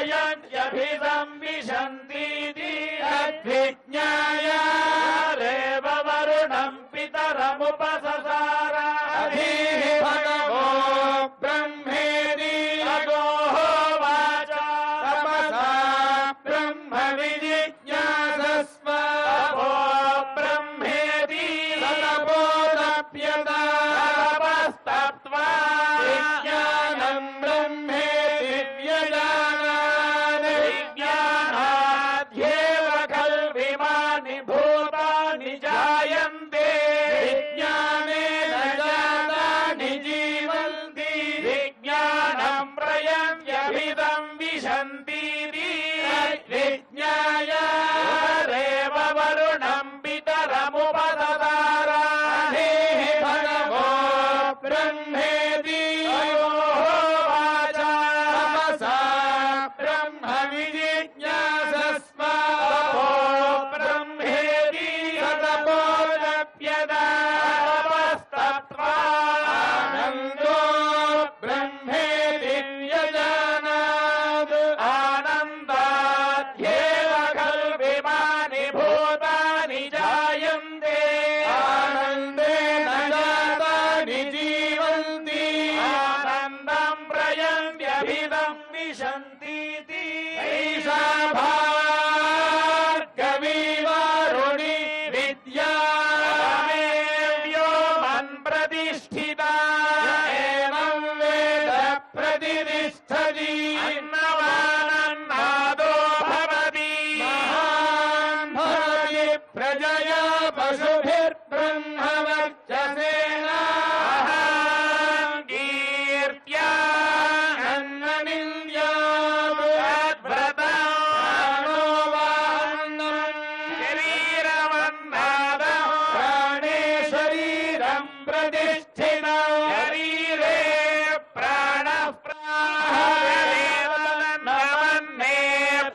निजायन्त्यभिसंविशन्तीति तद्विज्ञाय रेव वरुणम् पितरमुपससार अधीः भगवो ब्रह्मेति अगोहोवाच तपसा ब्रह्म विजिज्ञासस्व तपो ब्रह्मेति ततपोदप्यता तपस्तप्त्वा विज्ञानम् ब्रह्मेति व्यजानात् विज्ञानाध्येव खल्विमानि भूतानि जायन्ते विज्ञानेन जातानि जीवन्ति विज्ञानम् प्रयन्त्यभिदम् विशन्तीति विज्ञाय रेव वरुणम् पितरमुपससार अधीः भगवो ब्रह्मेति अगोहोवाच तपसा ब्रह्म विजिज्ञासस्व तपो ब्रह्मेति ततपोदप्यता तपस्तप्त्वा आनन्दो ब्रह्मेति व्यजानात् आनन्दाध्येव खल्विमानि भूतानि जायन्ते आनन्देन जातानि जीवन्ति आनन्दम् प्रयन्त्यभिदम् विशन्तीति ऐषा भार्गवी वारुणी विद्या तमेव्यो मन्प्रतिष्ठिता एवं वेद प्रतिष्ठति अन्नवानन्नादो भवति महान् भवति प्रजया पशुभिर्ब्रह्मवर्चसेन कीर्त्या अन्ननिन्द्यात् तद्व्रतम् प्राणो वान्नम् शरीरमन्नादः प्राणे शरीरं प्रतिष्ठितम् शरीरे प्राणः प्राणदेव नमन्ने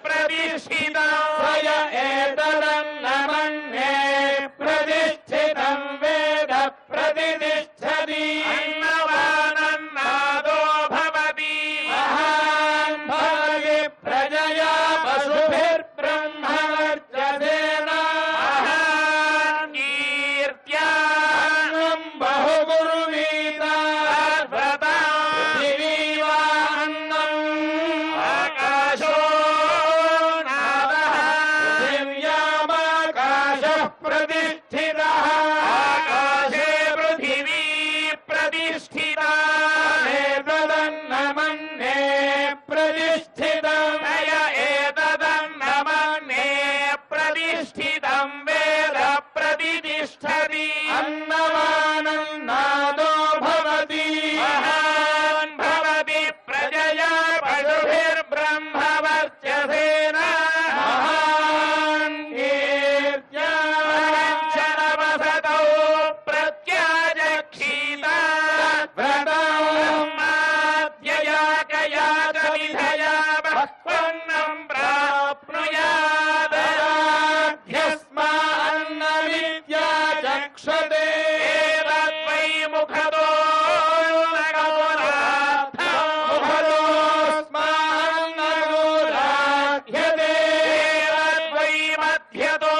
प्रतिष्ठितम् स्वय एतदन्नमन्ये प्रतिष्ठितं वेद प्रतिष्ठति अन्नवानन्नादो भवति महान् भवति प्रजया पशुभिर्ब्रह्मवर्चसेन कीर्त्या अन्नं बहुकुर्वीत तद्व्रतम् पृथिवीवा अन्नम् आकाशो नादः पृथिव्यामाकाशः प्रतिष्ठितः आकाशे पृथिवी प्रतिष्ठिता एतदन्नमन्ये प्रतिष्ठितम् नय एतदन्नमन्ये प्रतिष्ठितम् वेद प्रतिष्ठति अन्नवानन्नादो भवति महान् भवति प्रजया पशुभिर्ब्रह्मवर्चसेन महान् कीर्त्या क्षणवसतौ प्रत्याजक्षीता व्रतम् माध्यया कया च विधया बह्वन्नम् प्राप्नुयात् ध्यस्मान्नविद्या चक्षते एतद्वै मुखतो मुखतोऽस्मान्नगोराध्यते एतद्वै मध्यतो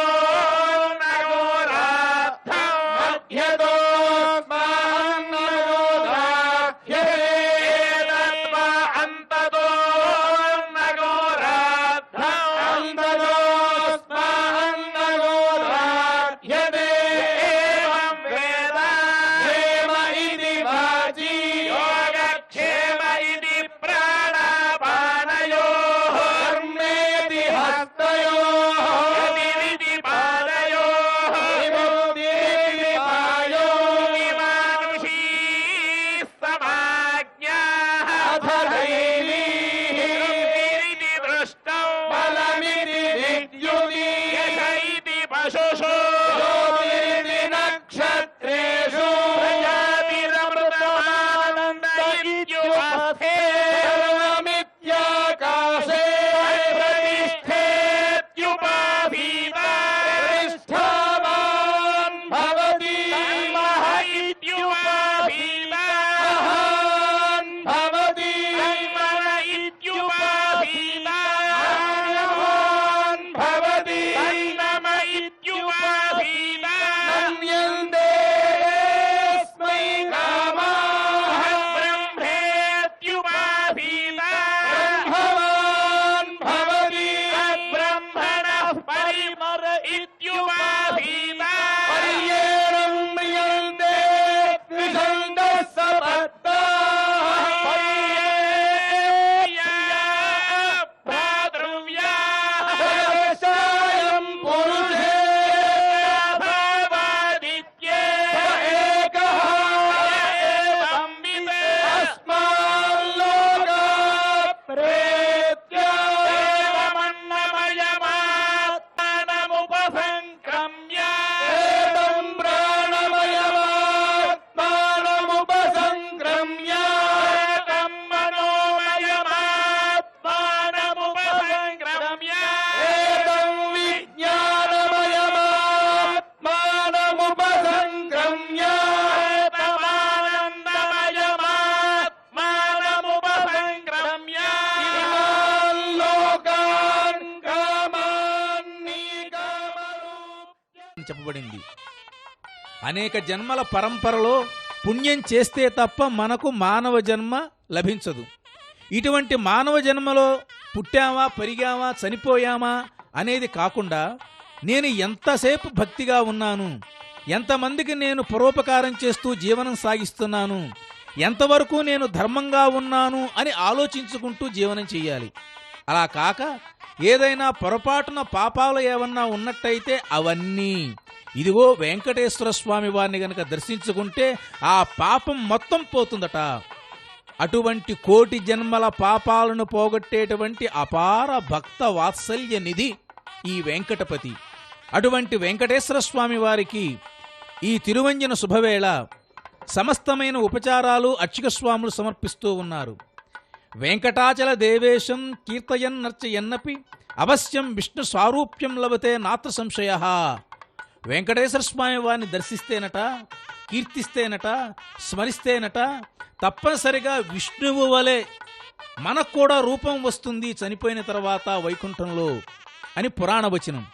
मध्यतोऽस्मान्नगोराध्यते एतद्वा अन्ततो अन्ततोऽस्मान्नगोराध्यते एवं वेद क्षेम इति वाची योगक्षेम इति प्राणापानयोः कर्मेति हस्तयोः गतिरिति पादयोः विमुक्तिरिति पायोः मानुषी समाज्ञाः अथ दैवीः इति दृष्टौ बलमिति विद्युति यश इति पशुषु ज्योतिरिति नक्षत्रेषु प्रजातिरमृतमानन्द इत्युपस्थे सर्वमित्याकाशे प्रतिष्ठेत्युपासीता प्रतिष्ठावान् भवति मह इत्युपासीता महान् भवति इत्युपासीता అని చెప్పబడింది. అనేక జన్మల పరంపరలో పుణ్యం చేస్తే తప్ప మనకు మానవ జన్మ లభించదు. ఇటువంటి మానవ జన్మలో పుట్టామా, పెరిగామా, చనిపోయామా అనేది కాకుండా నేను ఎంతసేపు భక్తిగా ఉన్నాను, ఎంతమందికి నేను పరోపకారం చేస్తూ జీవనం సాగిస్తున్నాను, ఎంతవరకు నేను ధర్మంగా ఉన్నాను అని ఆలోచించుకుంటూ జీవనం చేయాలి. అలా కాక ఏదైనా పొరపాటున పాపాలు ఏమన్నా ఉన్నట్టయితే అవన్నీ ఇదిగో వెంకటేశ్వర స్వామి వారిని గనక దర్శించుకుంటే ఆ పాపం మొత్తం పోతుందట. అటువంటి కోటి జన్మల పాపాలను పోగొట్టేటువంటి అపార భక్త వాత్సల్య నిధి ఈ వెంకటపతి. అటువంటి వెంకటేశ్వర స్వామి వారికి ఈ తిరువంజన శుభవేళ సమస్తమైన ఉపచారాలు అర్చక స్వాములు సమర్పిస్తూ ఉన్నారు. వెంకటాచల దేవేశం కీర్తయన్నర్చయన్నపి అవశ్యం విష్ణు స్వారూప్యం లభతే నాత్ర సంశయ. వెంకటేశ్వర స్వామి వారిని దర్శిస్తేనట, కీర్తిస్తేనట, స్మరిస్తేనట తప్పనిసరిగా విష్ణువు వలె మనకు కూడా రూపం వస్తుంది చనిపోయిన తర్వాత వైకుంఠంలో అని పురాణ వచనం.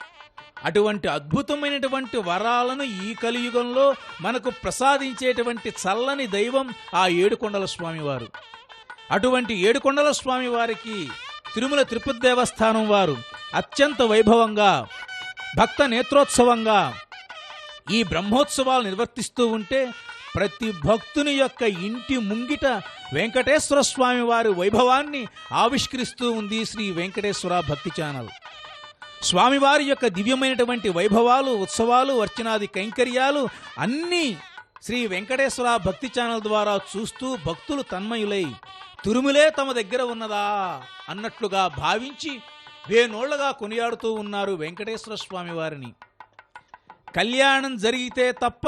అటువంటి అద్భుతమైనటువంటి వరాలను ఈ కలియుగంలో మనకు ప్రసాదించేటువంటి చల్లని దైవం ఆ ఏడుకొండల స్వామివారు. అటువంటి ఏడుకొండల స్వామి వారికి తిరుమల తిరుపతి దేవస్థానం వారు అత్యంత వైభవంగా భక్త నేత్రోత్సవంగా ఈ బ్రహ్మోత్సవాలు నిర్వర్తిస్తూ ఉంటే ప్రతి భక్తుని యొక్క ఇంటి ముంగిట వెంకటేశ్వర స్వామి వారి వైభవాన్ని ఆవిష్కరిస్తూ ఉంది శ్రీ వెంకటేశ్వర భక్తి ఛానల్. స్వామివారి యొక్క దివ్యమైనటువంటి వైభవాలు, ఉత్సవాలు, అర్చనాది కైంకర్యాలు అన్నీ శ్రీ వెంకటేశ్వర భక్తి ఛానల్ ద్వారా చూస్తూ భక్తులు తన్మయులై తిరుమలే తమ దగ్గర ఉన్నదా అన్నట్లుగా భావించి వేనోళ్లగా కొనియాడుతూ ఉన్నారు వెంకటేశ్వర స్వామి వారిని. కళ్యాణం జరిగితే తప్ప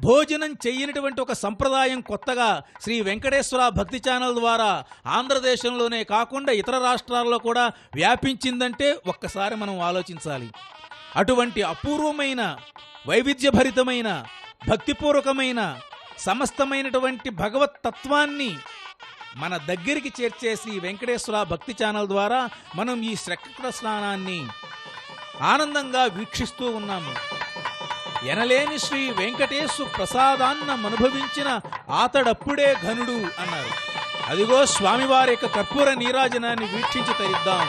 భోజనం చెయ్యనటువంటి ఒక సంప్రదాయం కొత్తగా శ్రీ వెంకటేశ్వర భక్తి ఛానల్ ద్వారా ఆంధ్రదేశంలోనే కాకుండా ఇతర రాష్ట్రాల్లో కూడా వ్యాపించిందంటే ఒక్కసారి మనం ఆలోచించాలి. అటువంటి అపూర్వమైన వైవిధ్యభరితమైన భక్తిపూర్వకమైన సమస్తమైనటువంటి భగవత్ తత్వాన్ని మన దగ్గరికి చేర్చే శ్రీ వెంకటేశ్వర భక్తి ఛానల్ ద్వారా మనం ఈ శ్రక్షణ స్నానాన్ని ఆనందంగా వీక్షిస్తూ ఉన్నాము. ఎనలేని శ్రీ వెంకటేశ్వర ప్రసాదాన్నమనుభవించిన ఆతడప్పుడే ఘనుడు అన్నారు. అదిగో స్వామివారి యొక్క కర్పూర నీరాజనాన్ని వీక్షించి తరిద్దాం.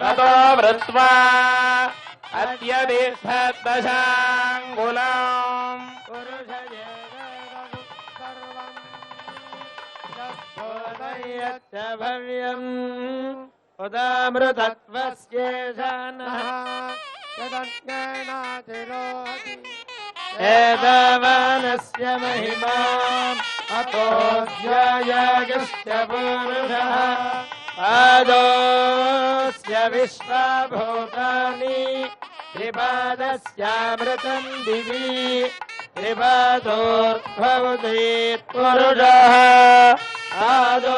ततो वृत्वा अत्यधिष्ठद्दशाङ्गुलम् भव्यम् उदामृतत्वस्येषानः यदज्ञानातिरोहति एतावानस्य महिमाम् अतो ध्यायागस्य पुरुषः पादोऽस्य विश्वभूतानि त्रिपादस्यामृतम् दिवि त्रिपादोर्ध्वमुदीत् पुरुषः पादोऽस्येह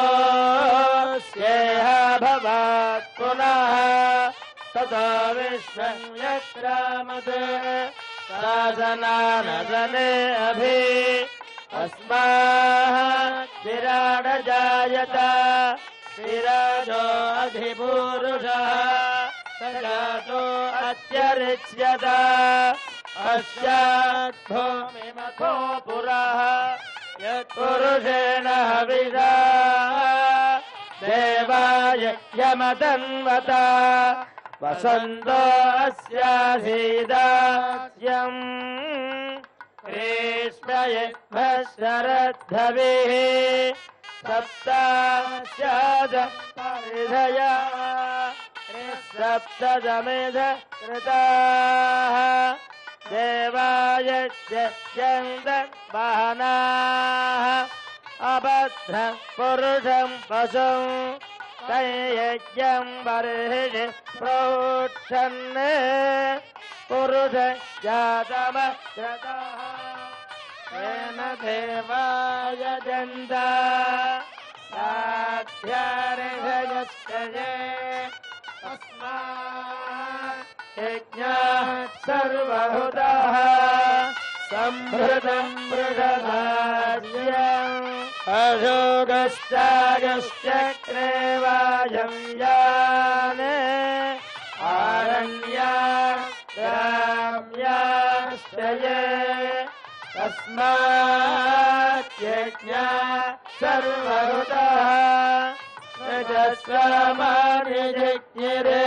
भवात् पुनः ततो विश्वम् यक्रामत् शासनानदने अभि अस्मात् विराड जायत विराजो अधिपुरुषः स जातो अत्यरिच्यत अस्याद्भूमिमथो पुरः यत्पुरुषेण हविषा देवायज्ञमतन्वत वसन्तो अस्यासीदास्यम् ग्रीष्मयज्ञः शरद्धविः सप्तास्यादपरिधया सप्तदमिध कृताः देवायज्ञन्दन्वहनाः अभद्रं पुरुषं पशुं तैयज्ञं बर्हिषि प्रोक्षन् पुरुषजातमग्रतः तेन देवायजन्त साध्यार्हयश्चये तस्मात् यज्ञात् सर्वहुतः सम्भृतं मृगधार्यम् अशोकश्चागश्चक्रे वायं याने आरण्या ग्राम्याश्चये तस्मात् यज्ञा सर्वहुतः रजस्वामानि जज्ञिरे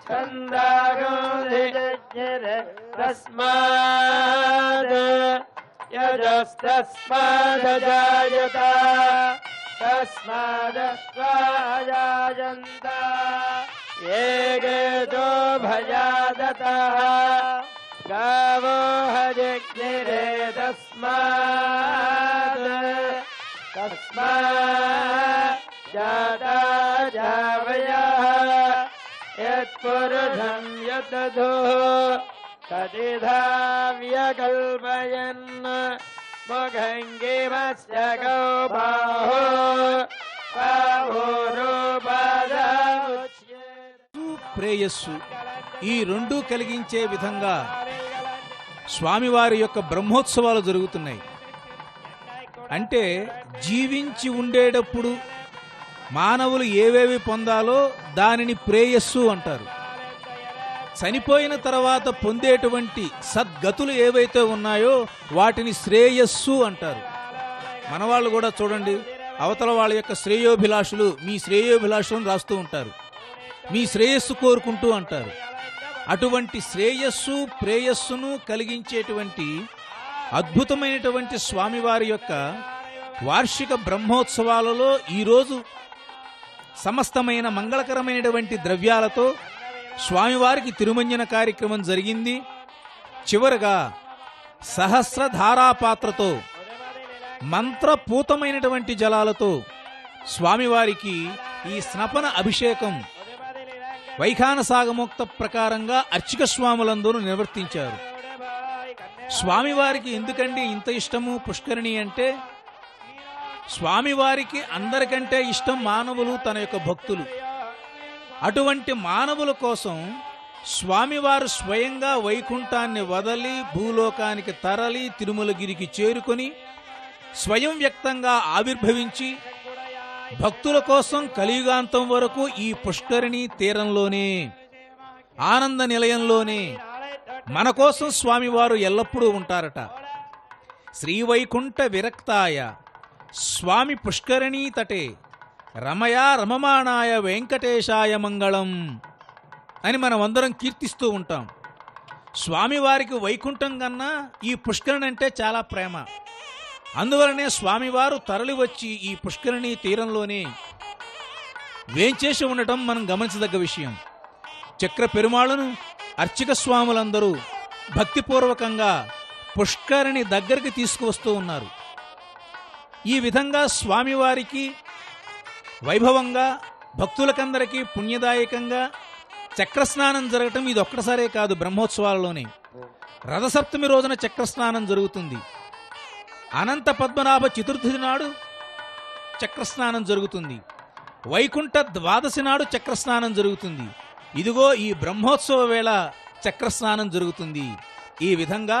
छन्दागोधिजज्ञिरे तस्मात् यजस्तस्मादजायत तस्मादस्वाजायन्त ये गेतो भयादतः गावो हजज्ञिरे तस्मात् जाता जावयः यत्पुरुषं यतधो तदिधा व्यकल्पयन् मुखङ्गिमस्य गौबाहो बाहुरूपादामुच्येते ప్రేయస్సు ఈ రెండూ కలిగించే విధంగా స్వామివారి యొక్క బ్రహ్మోత్సవాలు జరుగుతున్నాయి. అంటే జీవించి ఉండేటప్పుడు మానవులు ఏవేవి పొందాలో దానిని ప్రేయస్సు అంటారు. చనిపోయిన తర్వాత పొందేటువంటి సద్గతులు ఏవైతే ఉన్నాయో వాటిని శ్రేయస్సు అంటారు. మనవాళ్ళు కూడా చూడండి, అవతల వాళ్ళ యొక్క శ్రేయోభిలాషులు మీ శ్రేయోభిలాషులను రాస్తూ ఉంటారు, మీ శ్రేయస్సు కోరుకుంటూ అంటారు. అటువంటి శ్రేయస్సు ప్రేయస్సును కలిగించేటువంటి అద్భుతమైనటువంటి స్వామివారి యొక్క వార్షిక బ్రహ్మోత్సవాలలో ఈరోజు సమస్తమైన మంగళకరమైనటువంటి ద్రవ్యాలతో స్వామివారికి తిరుమంజన కార్యక్రమం జరిగింది. చివరగా సహస్రధారాపాత్రతో మంత్రపూతమైనటువంటి జలాలతో స్వామివారికి ఈ స్నపన అభిషేకం వైఖానసాగమోక్త ప్రకారంగా అర్చక స్వాములందరూ నిర్వర్తించారు. స్వామివారికి ఎందుకండి ఇంత ఇష్టము పుష్కరిణి అంటే, స్వామివారికి అందరికంటే ఇష్టం మానవులు, తన యొక్క భక్తులు. అటువంటి మానవుల కోసం స్వామివారు స్వయంగా వైకుంఠాన్ని వదలి భూలోకానికి తరలి తిరుమలగిరికి చేరుకొని స్వయం వ్యక్తంగా ఆవిర్భవించి భక్తుల కోసం కలియుగాంతం వరకు ఈ పుష్కరిణి తీరంలోనే ఆనంద నిలయంలోనే మన కోసం స్వామివారు ఎల్లప్పుడూ ఉంటారట. శ్రీవైకుంఠ విరక్తాయ స్వామి పుష్కరిణీ తటే రమయా రమమాణాయ వెంకటేశాయ మంగళం అని మనం అందరం కీర్తిస్తూ ఉంటాం. స్వామివారికి వైకుంఠం కన్నా ఈ పుష్కరిణి అంటే చాలా ప్రేమ. అందువలనే స్వామివారు తరలి వచ్చి ఈ పుష్కరిణి తీరంలోనే వేంచేసి ఉండటం మనం గమనించదగ్గ విషయం. చక్ర పెరుమాళను అర్చక స్వాములందరూ భక్తిపూర్వకంగా పుష్కరిణి దగ్గరికి తీసుకువస్తూ ఉన్నారు. ఈ విధంగా స్వామివారికి వైభవంగా భక్తులకందరికీ పుణ్యదాయకంగా చక్రస్నానం జరగటం ఇది ఒక్కసారే కాదు. బ్రహ్మోత్సవాలలోనే రథసప్తమి రోజున చక్రస్నానం జరుగుతుంది. అనంత పద్మనాభ చతుర్థి నాడు చక్రస్నానం జరుగుతుంది. వైకుంఠ ద్వాదశి నాడు చక్రస్నానం జరుగుతుంది. ఇదిగో ఈ బ్రహ్మోత్సవ వేళ చక్రస్నానం జరుగుతుంది. ఈ విధంగా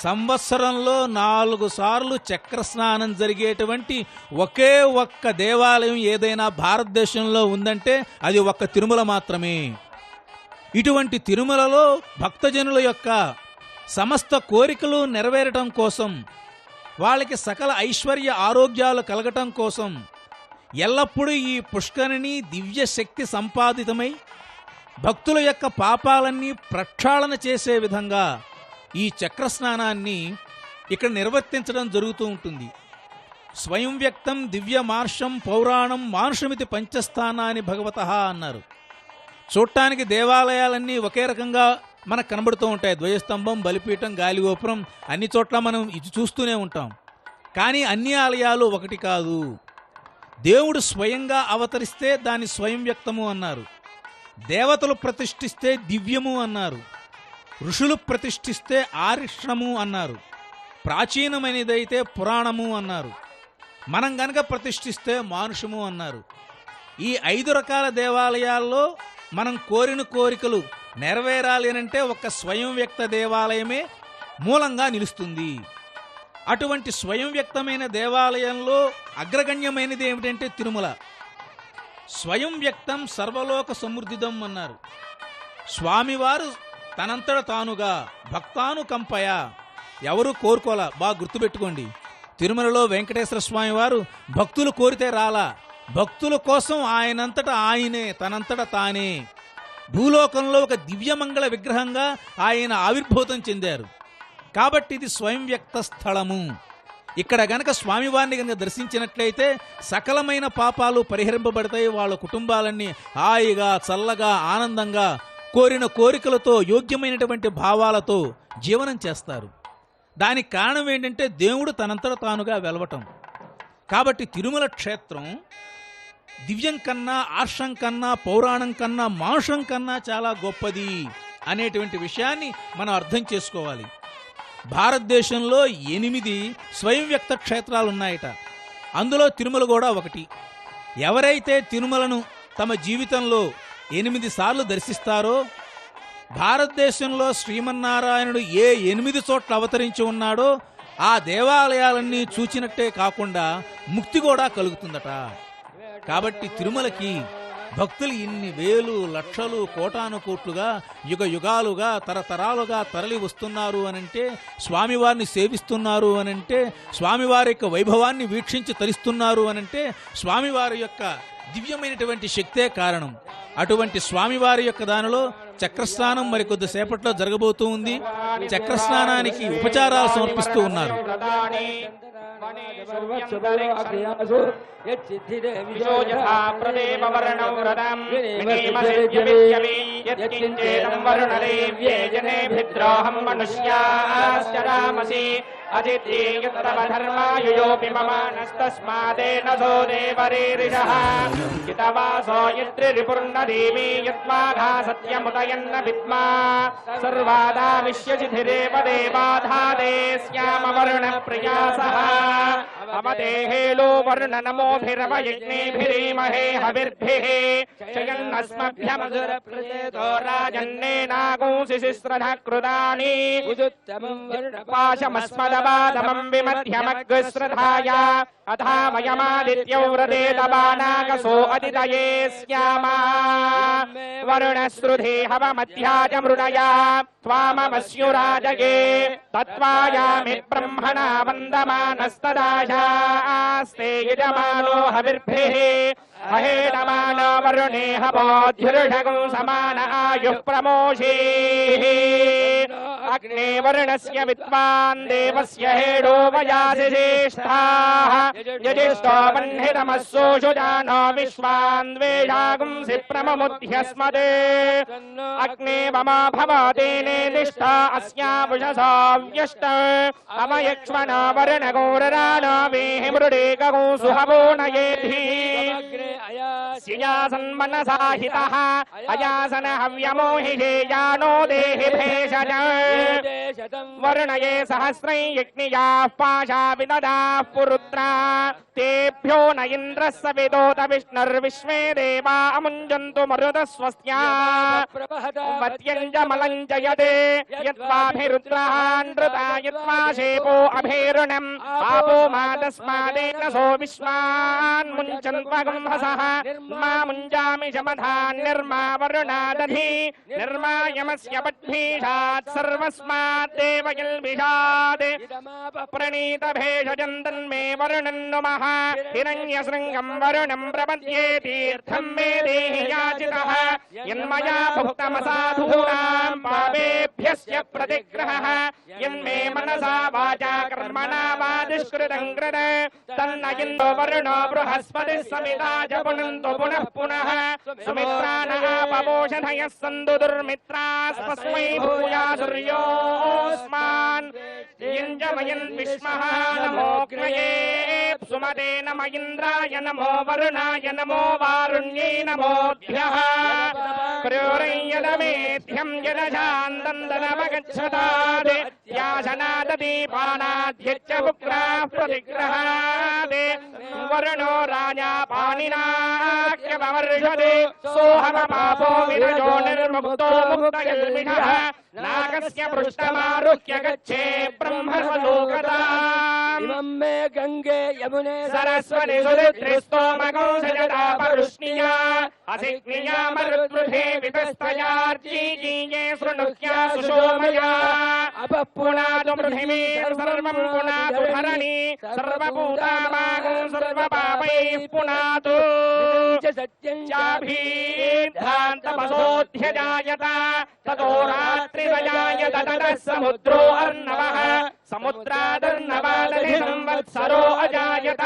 సంవత్సరంలో 4 సార్లు చక్ర స్నానం జరిగేటువంటి ఒకే ఒక్క దేవాలయం ఏదైనా భారతదేశంలో ఉందంటే అది ఒక్క తిరుమల మాత్రమే. ఇటువంటి తిరుమలలో భక్తజనుల యొక్క సమస్త కోరికలు నెరవేరటం కోసం, వాళ్ళకి సకల ఐశ్వర్య ఆరోగ్యాలు కలగటం కోసం ఎల్లప్పుడూ ఈ పుష్కరిణి దివ్య శక్తి సంపాదితమై భక్తుల యొక్క పాపాలన్నీ ప్రక్షాళన చేసే విధంగా ఈ చక్రస్నానాన్ని ఇక్కడ నిర్వర్తించడం జరుగుతూ ఉంటుంది. స్వయం వ్యక్తం దివ్య మార్షం పౌరాణం మానుషమితి పంచస్థానాన్ని భగవతః అన్నారు. చూడటానికి దేవాలయాలన్నీ ఒకే రకంగా మనకు కనబడుతూ ఉంటాయి. ధ్వజస్తంభం, బలిపీఠం, గాలిగోపురం అన్ని చోట్ల మనం ఇది చూస్తూనే ఉంటాం. కానీ అన్ని ఆలయాలు ఒకటి కాదు. దేవుడు స్వయంగా అవతరిస్తే దాన్ని స్వయం వ్యక్తము అన్నారు. దేవతలు ప్రతిష్ఠిస్తే దివ్యము అన్నారు. ఋషులు ప్రతిష్ఠిస్తే ఆరిష్ణము అన్నారు. ప్రాచీనమైనదైతే పురాణము అన్నారు. మనం గనక ప్రతిష్ఠిస్తే మానుషము అన్నారు. ఈ 5 రకాల దేవాలయాల్లో మనం కోరిన కోరికలు నెరవేరాలి అనంటే ఒక స్వయం వ్యక్త దేవాలయమే మూలంగా నిలుస్తుంది. అటువంటి స్వయం వ్యక్తమైన దేవాలయంలో అగ్రగణ్యమైనది ఏమిటంటే తిరుమల. స్వయం వ్యక్తం సర్వలోక సమృద్ధిదం అన్నారు. స్వామివారు తనంతట తానుగా భక్తానుకంపయ, ఎవరు కోరుకోలా. బాగా గుర్తుపెట్టుకోండి, తిరుమలలో వెంకటేశ్వర స్వామి వారు భక్తులు కోరితే రాలా. భక్తుల కోసం ఆయనంతట ఆయనే, తనంతట తానే భూలోకంలో ఒక దివ్యమంగళ విగ్రహంగా ఆయన ఆవిర్భూతం చెందారు. కాబట్టి ఇది స్వయం వ్యక్త స్థలము. ఇక్కడ గనక స్వామివారిని గనక దర్శించినట్లయితే సకలమైన పాపాలు పరిహరింపబడతాయి. వాళ్ళ కుటుంబాలన్నీ హాయిగా, చల్లగా, ఆనందంగా, కోరిన కోరికలతో, యోగ్యమైనటువంటి భావాలతో జీవనం చేస్తారు. దానికి కారణం ఏంటంటే దేవుడు తనంతట తానుగా వెలవటం. కాబట్టి తిరుమల క్షేత్రం దివ్యం కన్నా, ఆర్షం కన్నా, పౌరాణం కన్నా, మానుషం కన్నా చాలా గొప్పది అనేటువంటి విషయాన్ని మనం అర్థం చేసుకోవాలి. భారతదేశంలో 8 స్వయం వ్యక్త క్షేత్రాలు ఉన్నాయట. అందులో తిరుమల కూడా ఒకటి. ఎవరైతే తిరుమలను తమ జీవితంలో 8 సార్లు దర్శిస్తారో, భారతదేశంలో శ్రీమన్నారాయణుడు ఏ 8 చోట్ల అవతరించి ఉన్నాడో ఆ దేవాలయాలన్నీ చూచినట్టే కాకుండా ముక్తి కూడా కలుగుతుందట. కాబట్టి తిరుమలకి భక్తులు ఇన్ని వేలు, లక్షలు, కోటాను కోట్లుగా, యుగ యుగాలుగా, తరతరాలుగా తరలి వస్తున్నారు అనంటే, స్వామివారిని సేవిస్తున్నారు అనంటే, స్వామివారి యొక్క వైభవాన్ని వీక్షించి తరిస్తున్నారు అనంటే స్వామివారి యొక్క దివ్యమైనటువంటి శక్తే కారణం. అటువంటి స్వామివారి యొక్క దానిలో చక్రస్నానం మరి కొద్దిసేపట్లో జరగబోతూ ఉంది. చక్రస్నానానికి ఉపచారాలు సమర్పిస్తూ ఉన్నారు. అజిత్యేయుతమధర్మాయుయోపి మమానస్తస్మాదేన సో దేవరీరిషః హితవాసో యత్రిపుర్నదేవీ యత్మాఘా సత్యముదయన్న విద్మా సర్వాదా విశ్యసిధిరేవ దేవాధాదే శ్యామవరుణ ప్రియాసః అవదేహేలో వరుణ నమోభిరవయజ్ఞేభిరీమహే హవిర్భిః చయన్నస్మభ్యమధుర ప్రచేతో రాజన్నేనాగోంసి శిశ్రధకృతాని పాశమస్మదవాదమం విమధ్యమగ్శ్రధాయ అథామయమాదిత్యౌ వ్రతేతబానాగసో అతిదయే స్యామా వరుణశ్రుధే హవమధ్యాజ మృడయా త్వామవస్యురాజగే తత్వాయామి బ్రహ్మణా వందమానస్తదాశాస్తే యజమానో హవిర్భిః అహేణమానో వరుణే హవోధ్యుర్ఢగం సమాన ఆయుః ప్రమోషీః అగ్నే వరుణస్య విద్వాన్ దేవస్య హేడో వయాసి జ్యేష్ఠాః యజిష్టో వహ్నిరమస్సోషుజానో విశ్వాన్ ద్వేషాగుంసి ప్రమముధ్యస్మదే అగ్నే మమా భవతేనే దిష్టా అస్యాపుషసో వ్యష్ట అవయక్ష్మణో వరుణగౌరరాణో వేహి మృడేకగో సుహవో నయేధి సియాసన్మనసాహితః అయాసన హవ్యమోహిషేయానో దేహి భేషజ వరుణయే సహస్రై యజ్ఞియాః పాశా విదదాః పురుత్రా तेभ्यो न इन्द्रः सविदोत विष्णुर्विश्वे देवा अमुञ्जन्तु मरुतस्वस्त्या वत्यञ्जमलञ्च यदे यद्वाभिरुद्रान्नृता यद्वा शेपो अभेरुणम् आपो मा तस्मादेन सो विश्वान् मुञ्चन्त्वगुंहसः मा मुञ्जामि शमधान् निर्मा वरुणादधि निर्मायमस्य पद्भीषात् सर्वस्माद्देव किल्बिषात् प्रणीत भेषजम् तन्मे वरुणम् नुमः हिरण्यशृङ्गम् वरुणम् प्रपद्ये तीर्थम् मे देहि याचितः यन्मया भुक्तमसाधूनाम् पापेभ्यस्य प्रतिग्रहः यन्मे मनसा वाचा कर्मणा वा दुष्कृतम् कृत तन्न इन्दो वरुणो बृहस्पतिः समिता च पुनन्तु पुनः पुनः सुमित्रानापवोषधयः सन्तु दुर्मित्रास्तस्मै भूया सूर्योऽस्मान् यञ्जमयन् विष्मः नमोऽग्नये सुमते नम इन्द्राय नमो वरुणाय नमो वारुण्यै नमोऽभ्यः क्रूरयदमेध्यं यदशान्तम् तदवगच्छतात् याशनाददीपानाद्यच्च पुत्राः प्रतिग्रहात् वरुणो राजा पाणिनाख्यमवर्षते सोऽहमपापो विरजो निर्मुक्तो मुक्तकल्मिषः नागस्य पृष्ठमारुह्य गच्छे ब्रह्मलोकताम् इमं मे गंगे यमुने सरस्वती सुदित्रिस्तोमगौषजता परुष्णिया असिग्निया मरुद्वृधे विपस्तयार्चीजीये शृणुह्या सुशोमया अपपुनातु पृथिवीं सर्वं पुनातु धरणी सर्वभूतामागं सर्वपापैः पुनातु सत्यं चाभीर्धान्तपसोऽध्यजायत ततो रात्रिरजायत ततः समुद्रो अर्णवः समुद्रादर्णवादधि संवत्सरो अजायत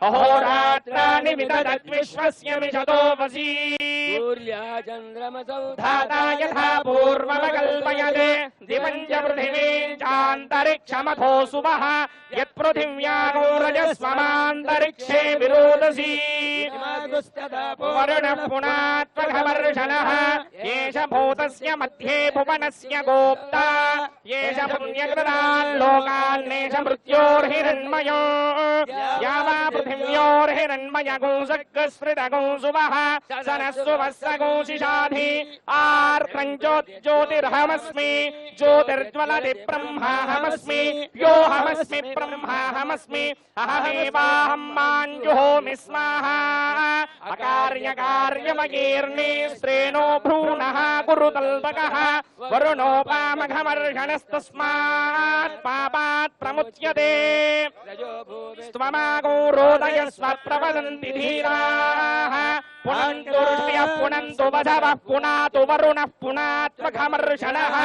अहोरात्राणि विदधद्विश्वस्य मिषतो वसी सूर्या चन्द्रमसौ धाता यथा पूर्वमकल्पयते दिवं च पृथिवीं चान्तरिक्षमथो सुवः यत्पृथिव्यागो रजस्वमान्तरिक्षे विरोधसी वरुणः पुनात्वघवर्षणः एष भूतस्य मध्ये भुवनस्य गोप्ता एष पुण्यकृतान् लोकान्नेष मृत्योर्हिरण्मयो यावा पृथिव्योर्हिरण्मयगुंसर्गस्फृतगुंसुवः सनस्सुवः सगुंसिषाधि आर्त्रम् ज्योतिर्हमस्मि ज्योतिर्ज्वलति ब्रह्माहमस्मि योऽहमस्मि ब्रह्माहमस्मि अहमेवाहं माञ्जुहोमि स्वाहा अकार्यकार्यमकीर्णे स्त्रेणो भ्रूणः कुरुतल्पकः वरुणोपामघमर्षणस्तस्मात् पापात् प्रमुच्यते स्वमागो रोदयस्व प्रवदन्ति धीराः पुनन्तु ऋषयः पुनन्तु वधवः पुनातु वरुणः पुनात्वघमर्षणः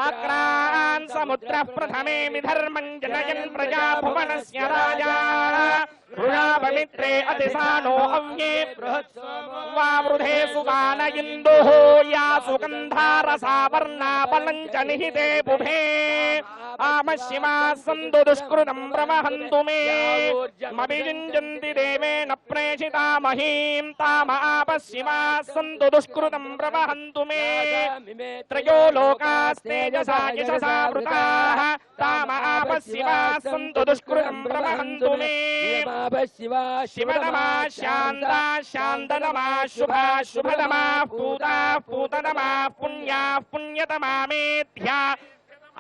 आक्रान् समुद्रः प्रथमे विधर्मम् जनयन् प्रजा भुवनस्य राजा ऋणापमित्रे अतिसानो अव्ये वावृधे सुवान इन्दुः या सुगन्धारसावर्णा बलं च निहिते बुभे आमशिवाः सन्तु दुष्कृतं प्रवहन्तु मे मभियुञ्जन्ति देवेन प्रेषिता महीं ताम आपशिवाः सन्तु दुष्कृतं प्रवहन्तु मे त्रयो लोकास्तेजसा यशसा वृताः ताम आपशिवाः सन्तु दुष्कृतं प्रवहन्तु मे शिवतमा शान्ता शान्ततमा शुभा शुभतमा पूता पूततमा पुण्या पुण्यतमा मेध्या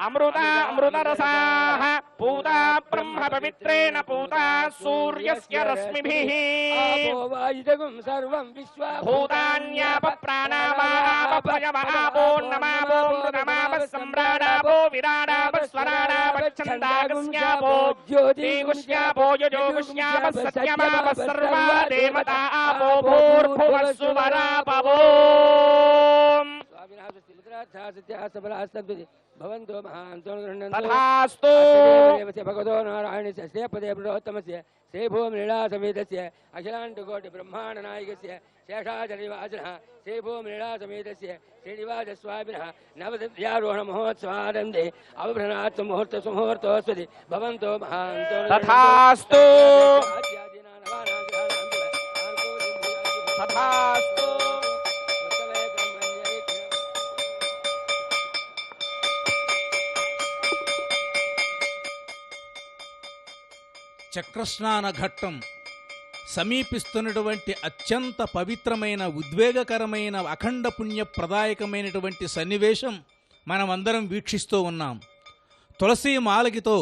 अमृता अमृतरसाः पूता ब्रह्म पवित्रेण पूता सूर्यस्य रश्मिभिः सर्वं विश्वा भूतान्यापप्राणामापयमापो नमापो मृतमापः सम्राडापो विराडापः स्वराडापः छन्दागस्यापो ज्योतिगुष्यापो यजोगुष्यापः सत्यमापः सर्वा देवता आपो भूर्भुवः सुवरापवो भवन्तो महान्तो तथास्तु भगवतो नारायणस्य श्रेयपदे बृहत्तमस्य श्रीभूमिलीला समेतस्य अखिलाण्डकोटि ब्रह्माण्ड नायकस्य शेषाचलनिवासिनः श्रीभूमिलीला समेतस्य श्रीनिवासस्वामिनः नवदिव्यारोहण महोत्सवानन्दे अवभ्रणात् मुहूर्त सुमुहूर्तोऽस्ति भवन्तो महान्तो तथास्तु तथास्तु చక్రస్నాన ఘట్టం సమీపిస్తున్నటువంటి అత్యంత పవిత్రమైన ఉద్వేగకరమైన అఖండ పుణ్యప్రదాయకమైనటువంటి సన్నివేశం మనమందరం వీక్షిస్తూ ఉన్నాం. తులసి మాలకితో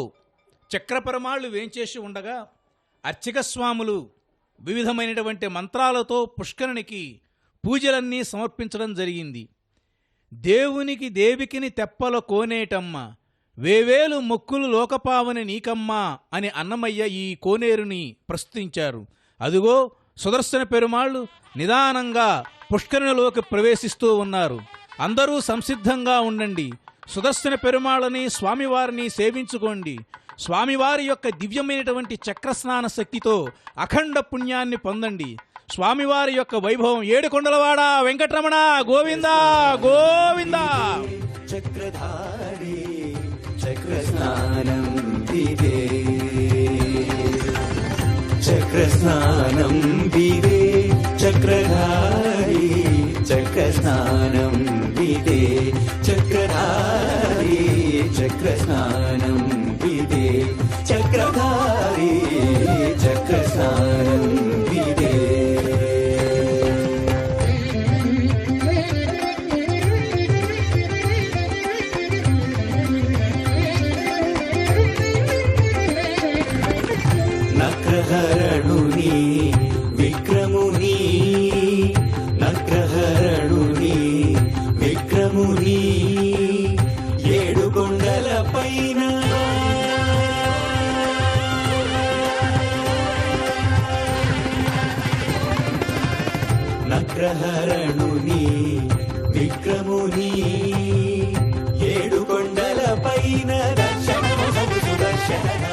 చక్రపరమాళ్ళు వేంచేసి ఉండగా అర్చక స్వాములు వివిధమైనటువంటి మంత్రాలతో పుష్కరునికి పూజలన్నీ సమర్పించడం జరిగింది. దేవునికి దేవికిని తెప్పల కోనేటమ్మ, వేవేలు మొక్కులు లోకపావని నీకమ్మా అని అన్నమయ్య ఈ కోనేరుని ప్రస్తుతించారు. అదుగో సుదర్శన పెరుమాళ్ళు నిదానంగా పుష్కరునిలోకి ప్రవేశిస్తూ ఉన్నారు. అందరూ సంసిద్ధంగా ఉండండి. సుదర్శన పెరుమాళ్ళని స్వామివారిని సేవించుకోండి. స్వామివారి యొక్క దివ్యమైనటువంటి చక్రస్నాన శక్తితో అఖండ పుణ్యాన్ని పొందండి. స్వామివారి యొక్క వైభవం ఏడుకొండలవాడ వెంకటరమణ గోవింద గోవింద. చక్రధారి చక్రస్నానం విదే, చక్రస్నానం విదే, చక్రధారి చక్రస్నానం విదే, చక్రధారి చక్రస్నానం విదే, చక్రధారి చక్రస్నానం విదే. నక్రహరణుని విక్రముని, నక్రహరణుని విక్రముని, ఏడు కొండల పైన నక్రహరణుని విక్రముని, ఏడు కొండల పైన దర్శనము సుదర్శన